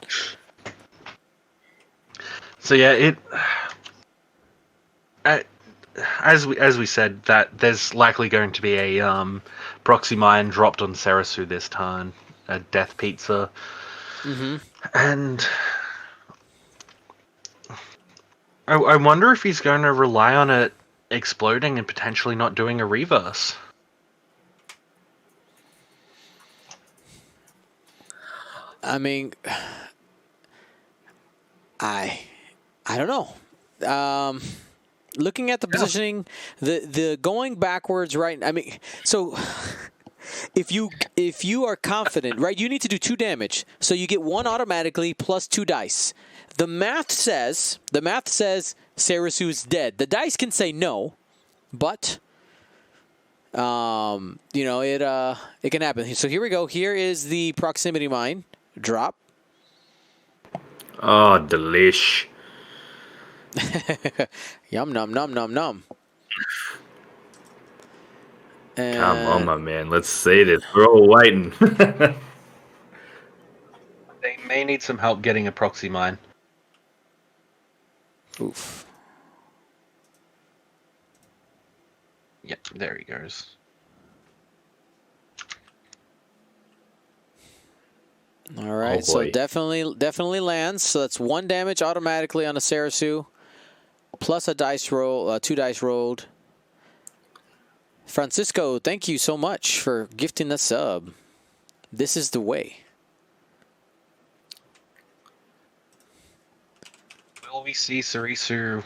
So yeah, as we said, that there's likely going to be a proxy mine dropped on Sarasu this turn, a death pizza, and I wonder if he's going to rely on it exploding and potentially not doing a reverse. I mean, I don't know. Looking at the positioning, the going backwards, right? I mean, so if you are confident, right, you need to do 2 damage, so you get 1 automatically plus 2 dice. The math says Sarasu is dead. The dice can say no, but it can happen. So here we go. Here is the proximity mine drop. Oh, delish. Yum nom nom nom nom. And Come on, my man. Let's see this. We're all waiting. They may need some help getting a proxy mine. Oof. Yep, there he goes. All right, Oh, so boy. definitely lands. So that's 1 damage automatically on a Sarasu, plus a dice roll, 2 dice rolled. Francisco, thank you so much for gifting the sub. This is the way. Will we see Sarasu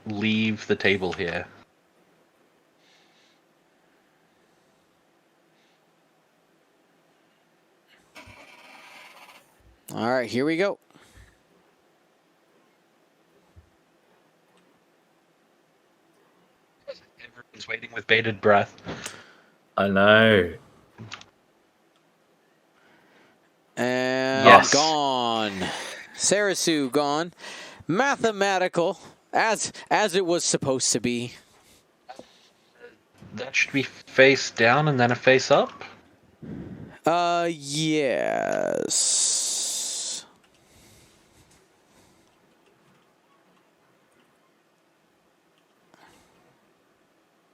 leave the table here? All right, here we go. Everyone's waiting with bated breath. I know. And Yes. gone. Sarasu gone. Mathematical, as it was supposed to be. That should be face down and then a face up. Yes.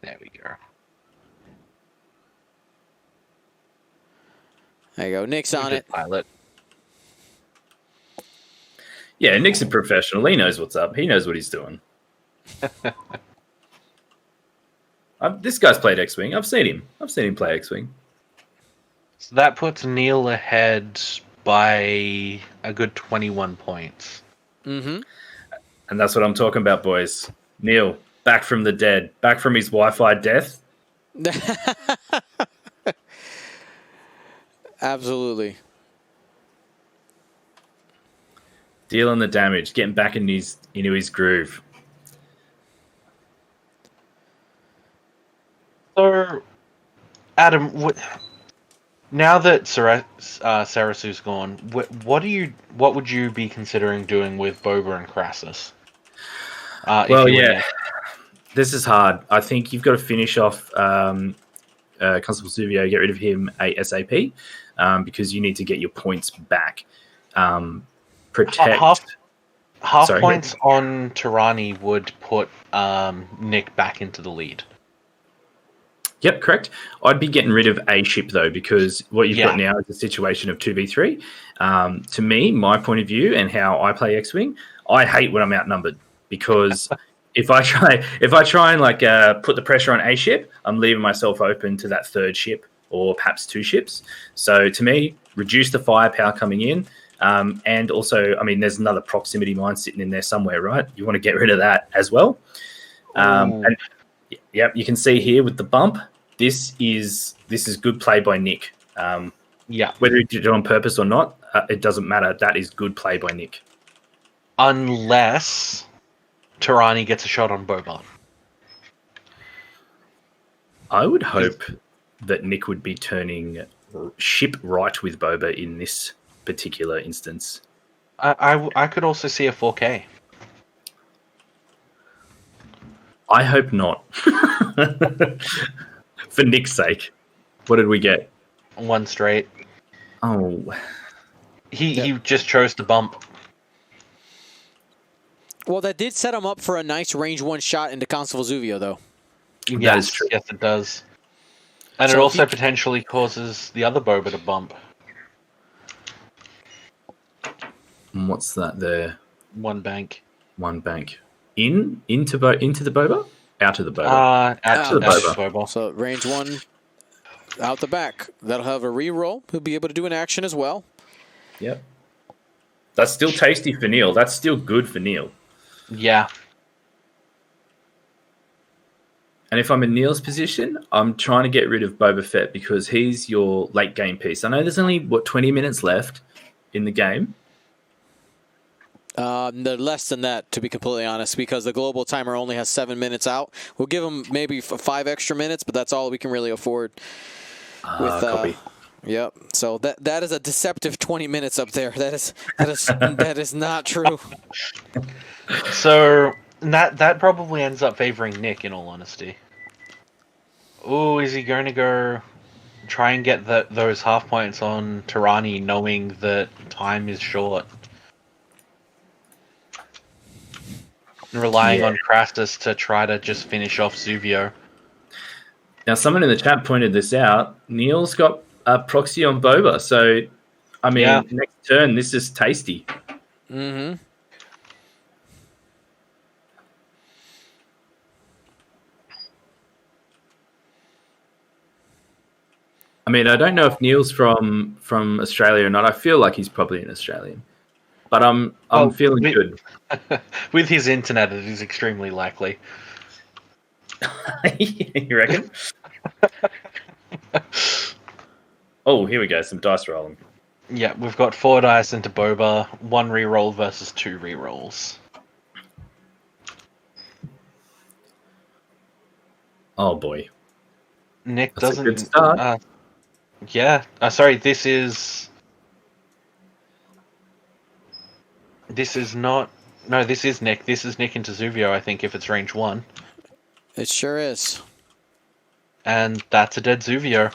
There we go. There you go. Nick's on it. Pilot. Yeah, Nick's a professional. He knows what's up. He knows what he's doing. This guy's played X-Wing. I've seen him play X-Wing. So that puts Neal ahead by a good 21 points. Mm-hmm. And that's what I'm talking about, boys. Neal, back from the dead. Back from his Wi-Fi death. Absolutely. Dealing the damage. Getting back into his groove. So, Adam, now that Sarasu's gone, what would you be considering doing with Boba and Crassus? Well, yeah, this is hard. I think you've got to finish off Constable Suvio, get rid of him ASAP, because you need to get your points back. Protect. Half Sorry. points on Tirani would put Nick back into the lead. Yep, correct. I'd be getting rid of a ship, though, because what you've got now is a situation of 2v3. To me, my point of view and how I play X-Wing, I hate when I'm outnumbered, because if I try and like put the pressure on a ship, I'm leaving myself open to that third ship or perhaps two ships. So to me, reduce the firepower coming in. And also, I mean, there's another proximity mine sitting in there somewhere, right? You want to get rid of that as well. And yep, you can see here with the bump, this is good play by Nick. Whether he did it on purpose or not, it doesn't matter. That is good play by Nick. Unless Tirani gets a shot on Boba. I would hope that Nick would be turning ship right with Boba in this particular instance. I could also see a 4K. I hope not. For Nick's sake. What did we get? One straight. Oh. He just chose to bump. Well, that did set him up for a nice range 1 shot into Constable Zuvio, though. That is true. Yes, it does. And So it also potentially causes the other Boba to bump. And what's that there? One bank. One bank. Into the Boba? Out of the Boba. Out to the Boba. So range 1 out the back. That'll have a reroll. He'll be able to do an action as well. Yep. That's still tasty for Neal. That's still good for Neal. Yeah. And if I'm in Neal's position, I'm trying to get rid of Boba Fett because he's your late game piece. I know there's only, 20 minutes left in the game? No, less than that, to be completely honest, because the global timer only has 7 minutes out. We'll give him maybe 5 extra minutes, but that's all we can really afford. Copy. Yep. So that is a deceptive 20 minutes up there. That is not true. So that probably ends up favoring Nick, in all honesty. Oh, is he going to go try and get those half points on Tirani, knowing that time is short? Relying on Crassus to try to just finish off Zuvio. Now, someone in the chat pointed this out. Neal's got a proxy on Boba, so I mean, next turn, this is tasty. Mm-hmm. I mean, I don't know if Neal's from Australia or not. I feel like he's probably an Australian, but I'm feeling good. With his internet, it is extremely likely. You reckon? Oh, here we go. Some dice rolling. Yeah, we've got 4 dice into Boba, 1 reroll versus 2 rerolls. Oh boy. Nick That's doesn't. a good start. Sorry. This is not. No, this is Nick. This is Nick into Zuvio, I think, if it's range 1. It sure is. And that's a dead Zuvio.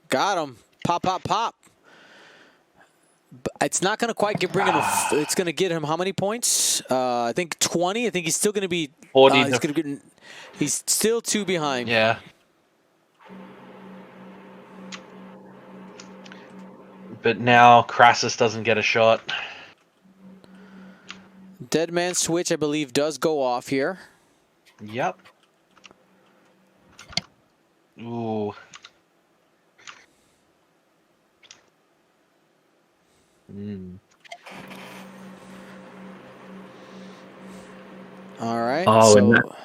Got him. Pop, pop, pop. But it's not going to quite bring him. It's going to get him how many points? I think 20. I think he's still going to be 40. He's still 2 behind. Yeah. But now Crassus doesn't get a shot. Dead man switch, I believe, does go off here. Yep. Ooh. All right. Oh, so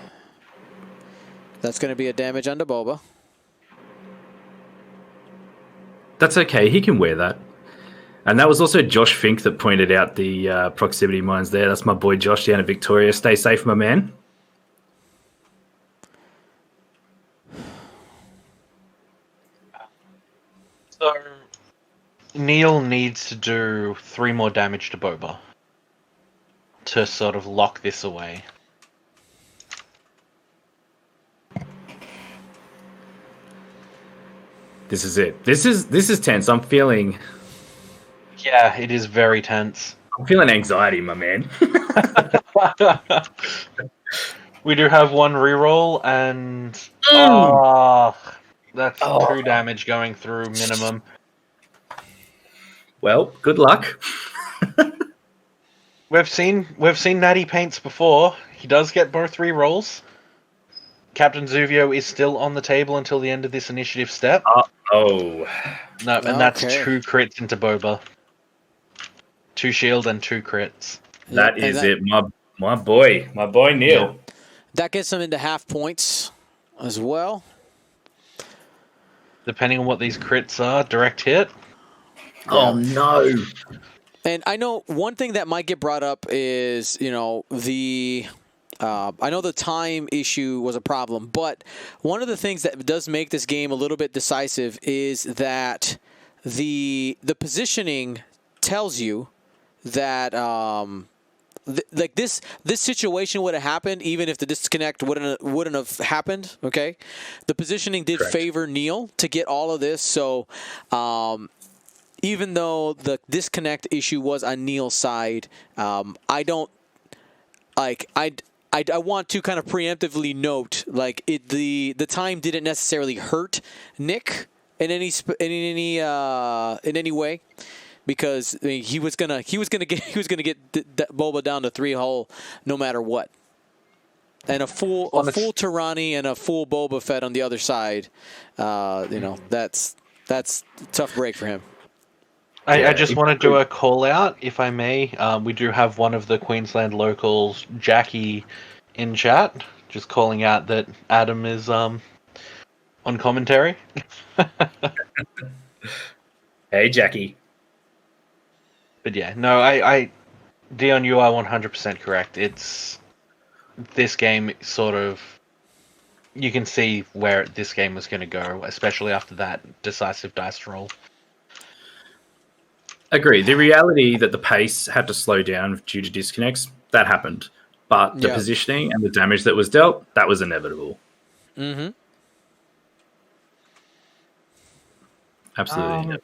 that's going to be a damage under Boba. That's okay. He can wear that. And that was also Josh Fink that pointed out the proximity mines there. That's my boy Josh down at Victoria. Stay safe, my man. So Neal needs to do 3 more damage to Boba to sort of lock this away. This is it. This is tense. I'm feeling Yeah, it is very tense. anxiety, my man. We do have one reroll, and that's 2 damage going through minimum. Well, good luck. We've seen Natty Paints before. He does get both rerolls. Captain Zuvio is still on the table until the end of this initiative step. No, and that's 2 crits into Boba. 2 shield and 2 crits. That is it. My boy Neal. Yeah. That gets him into half points as well. Depending on what these crits are, direct hit. Oh no. And I know one thing that might get brought up is, I know the time issue was a problem, but one of the things that does make this game a little bit decisive is that the positioning tells you that like this situation would have happened even if the disconnect wouldn't have happened. Okay, the positioning did favor Neal to get all of this, so even though the disconnect issue was on Neal's side, I don't like I want to kind of preemptively note like the time didn't necessarily hurt Nick in any way. Because I mean, he was gonna get Boba down to 3-hole no matter what, and a full Tirani and a full Boba Fett on the other side, that's a tough break for him. I just want to do a call out, if I may. We do have one of the Queensland locals, Jackie, in chat, just calling out that Adam is on commentary. Hey, Jackie. But yeah, no, Dion, you are 100% correct. It's this game sort of, you can see where this game was going to go, especially after that decisive dice roll. Agree. The reality that the pace had to slow down due to disconnects, that happened. But the positioning and the damage that was dealt, that was inevitable. Mm-hmm. Absolutely.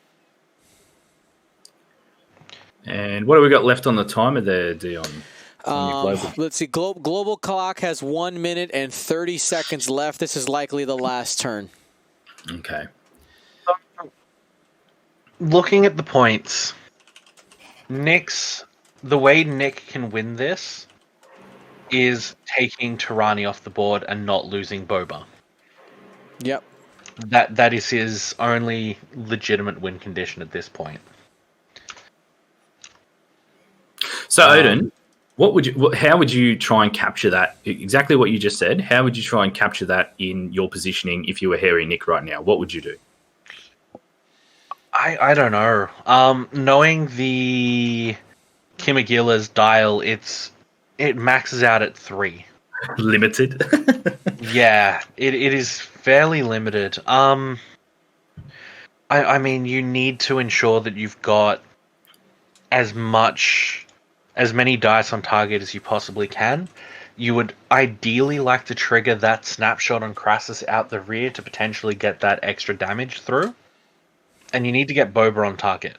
And what have we got left on the timer there, Dion? Let's see. Global clock has 1 minute and 30 seconds left. This is likely the last turn. Okay. Looking at the points, the way Nick can win this is taking Tirani off the board and not losing Boba. Yep. That is his only legitimate win condition at this point. So, Odin, how would you try and capture that? Exactly what you just said. How would you try and capture that in your positioning if you were Harry Nick right now? What would you do? I don't know. Knowing the Kimigila's dial, it maxes out at 3. Limited. Yeah, it is fairly limited. I mean, you need to ensure that you've got as many dice on target as you possibly can. You would ideally like to trigger that snapshot on Crassus out the rear to potentially get that extra damage through. And you need to get Boba on target.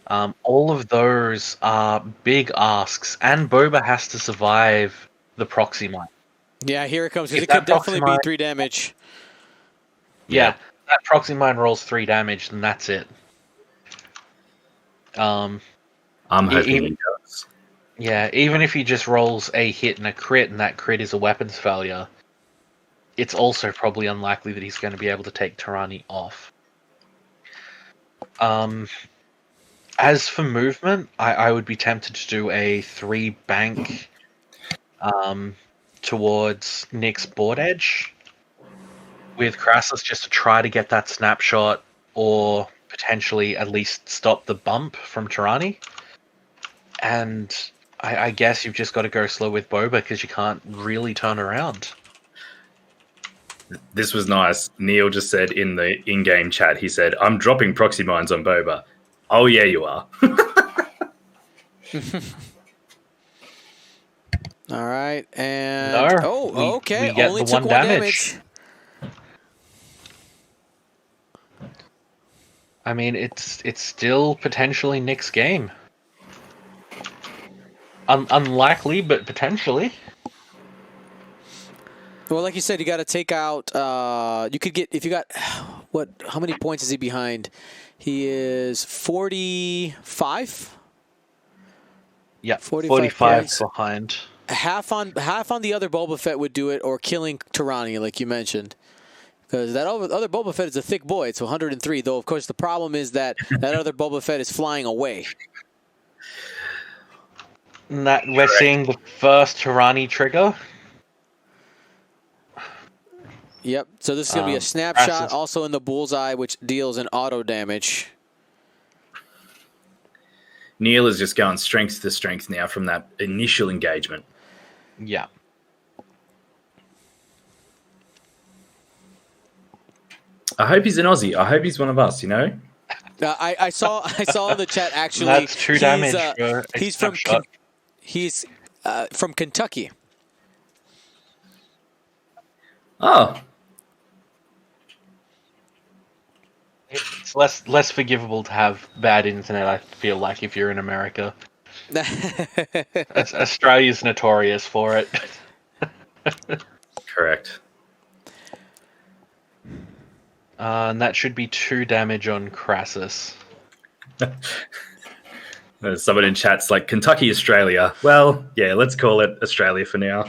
All of those are big asks, and Boba has to survive the proxy mine. Yeah, here it comes. It could definitely be 3 damage. Yeah, that proxy mine rolls 3 damage, and that's it. I'm hoping he does. Yeah, even if he just rolls a hit and a crit, and that crit is a weapons failure, it's also probably unlikely that he's going to be able to take Tirani off. As for movement, I would be tempted to do a 3 bank towards Nick's board edge with Crassus just to try to get that snapshot or potentially at least stop the bump from Tirani. And I guess you've just got to go slow with Boba because you can't really turn around. This was nice. Neal just said in the in-game chat, he said, I'm dropping proxy mines on Boba. Oh, yeah, you are. All right. And no, okay. we get Only the took 1 1 damage. I mean, it's still potentially Nick's game. Unlikely, but potentially. Well, like you said, you got to take out. You could get if you got what? How many points is he behind? He is 45. Yeah, 45 points. behind. Half on the other Boba Fett would do it, or killing Tirani, like you mentioned. Because that other Boba Fett is a thick boy. It's 103, though. Of course, the problem is that other Boba Fett is flying away. That we're seeing the first Tirani trigger. Yep. So this is going to be a snapshot, also in the bullseye, which deals an auto damage. Neal is just going strength to strength now from that initial engagement. Yeah. I hope he's an Aussie. I hope he's one of us, you know? I saw in the chat, actually. That's 2 damage. He's from Kentucky. Oh. It's less forgivable to have bad internet, I feel like, if you're in America. Australia's notorious for it. Correct. And that should be 2 damage on Crassus. Someone in chat's like, Kentucky, Australia. Well, yeah, let's call it Australia for now.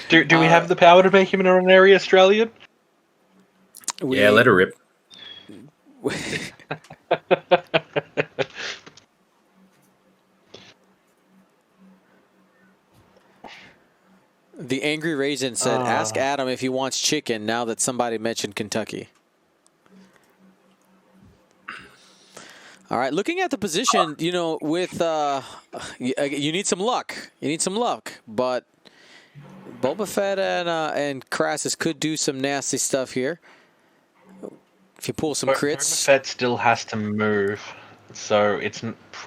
Do we have the power to make him an honorary Australian? Yeah, let her rip. The Angry Raisin said, ask Adam if he wants chicken now that somebody mentioned Kentucky. All right, looking at the position, you know, with you need some luck. You need some luck, but Boba Fett and Crassus could do some nasty stuff here. If you pull some crits. Boba Fett still has to move, so it's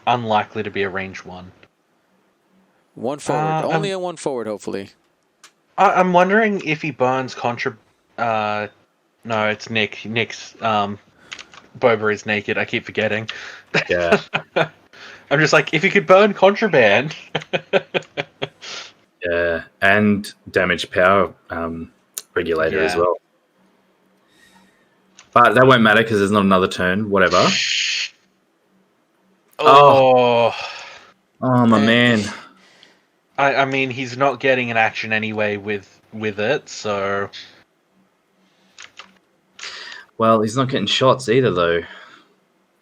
unlikely to be a range 1. One forward. Only a one forward, hopefully. I'm wondering if he burns no, it's Nick. Nick's Boba is naked. I keep forgetting. Yeah. I'm just like, if you could burn contraband. Yeah, and damage power regulator as well. But that won't matter because there's not another turn. Whatever. Oh, my man. I mean, he's not getting an action anyway with it, so. Well, he's not getting shots either, though.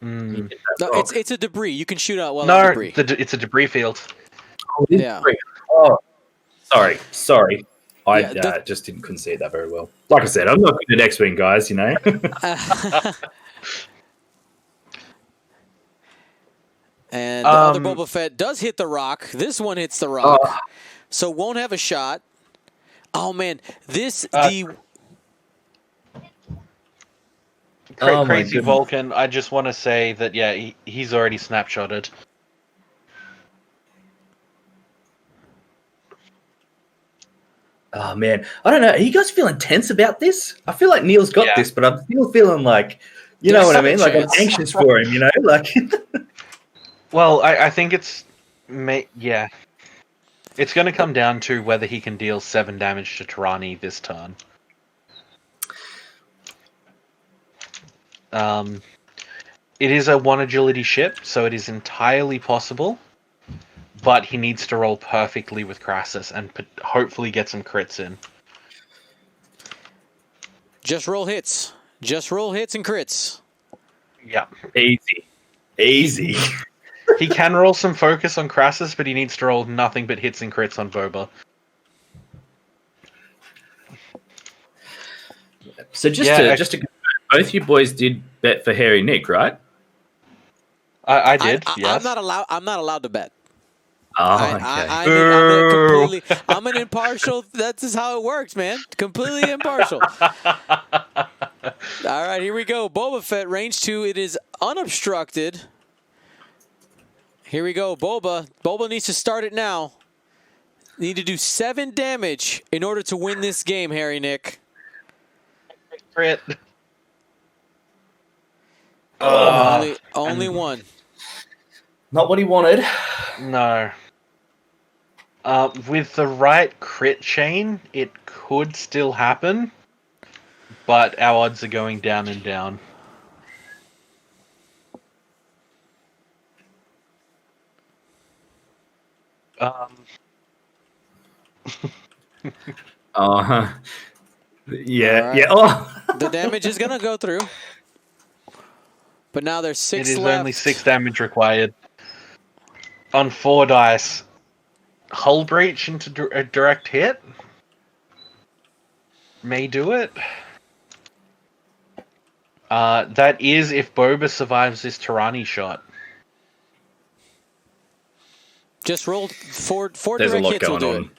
No, it's a debris. You can shoot out while it's debris. It's a debris field. Oh, yeah. Oh, sorry. I just couldn't see that very well. Like I said, I'm not good at X-Wing, guys, you know. And the other Boba Fett does hit the rock. This one hits the rock. So won't have a shot. Oh, man. Crazy Vulcan, I just want to say that, yeah, he's already snapshotted. Oh, man. I don't know. Are you guys feeling tense about this? I feel like Neal's got this, but I'm still feeling like, you know what I mean? Like, I'm anxious for him, you know? Like. Well, I think it's going to come down to whether he can deal 7 damage to Tirani this turn. It is a 1 agility ship, so it is entirely possible, but he needs to roll perfectly with Crassus and hopefully get some crits in. Just roll hits. Just roll hits and crits. Yeah. Easy. He can roll some focus on Crassus, but he needs to roll nothing but hits and crits on Boba. So just to confirm, both you boys did bet for Harry Nick, right? I did. Yes. I'm not allowed to bet. Oh, okay. I'm an impartial. That's just how it works, man. Completely impartial. All right, here we go. Boba Fett, range 2. It is unobstructed. Here we go. Boba. Boba needs to start it now. Need to do 7 damage in order to win this game, Harry Nick. Crit. Only one. Not what he wanted. No. With the right crit chain, it could still happen, but our odds are going down and down. Yeah, Right. yeah. Oh, The damage is gonna go through, but now there's 6 It is left. only 6 damage required. On 4 dice. Hull breach into a direct hit? May do it. That is if Boba survives this Tyranny shot. Just rolled four there's a direct lot hits will going do on.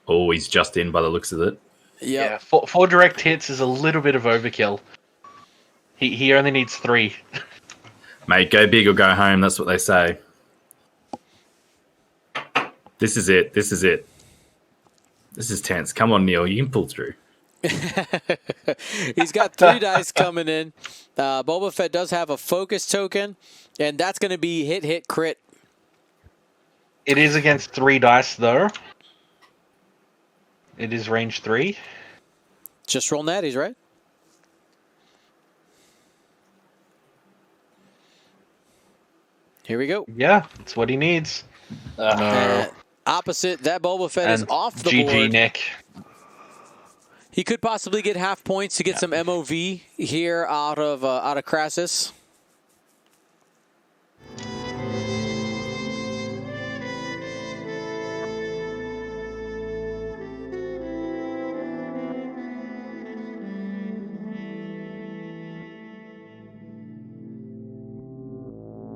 Oh, he's just in by the looks of it. it. Yep. Yeah, 4 direct hits is a little bit of overkill. He only needs 3. Mate, go big or go home. That's what they say. This is it. This is it. This is tense. Come on, Neal. You can pull through. He's got 3 dice coming in. Boba Fett does have a focus token, and that's going to be hit, crit. It is against 3 dice, though. It is range 3. Just roll natties, right? Here we go. Yeah, that's what he needs. No. Opposite, that Boba Fett is And off the GG, board. Nick. He could possibly get half points to get some MOV here out of Crassus.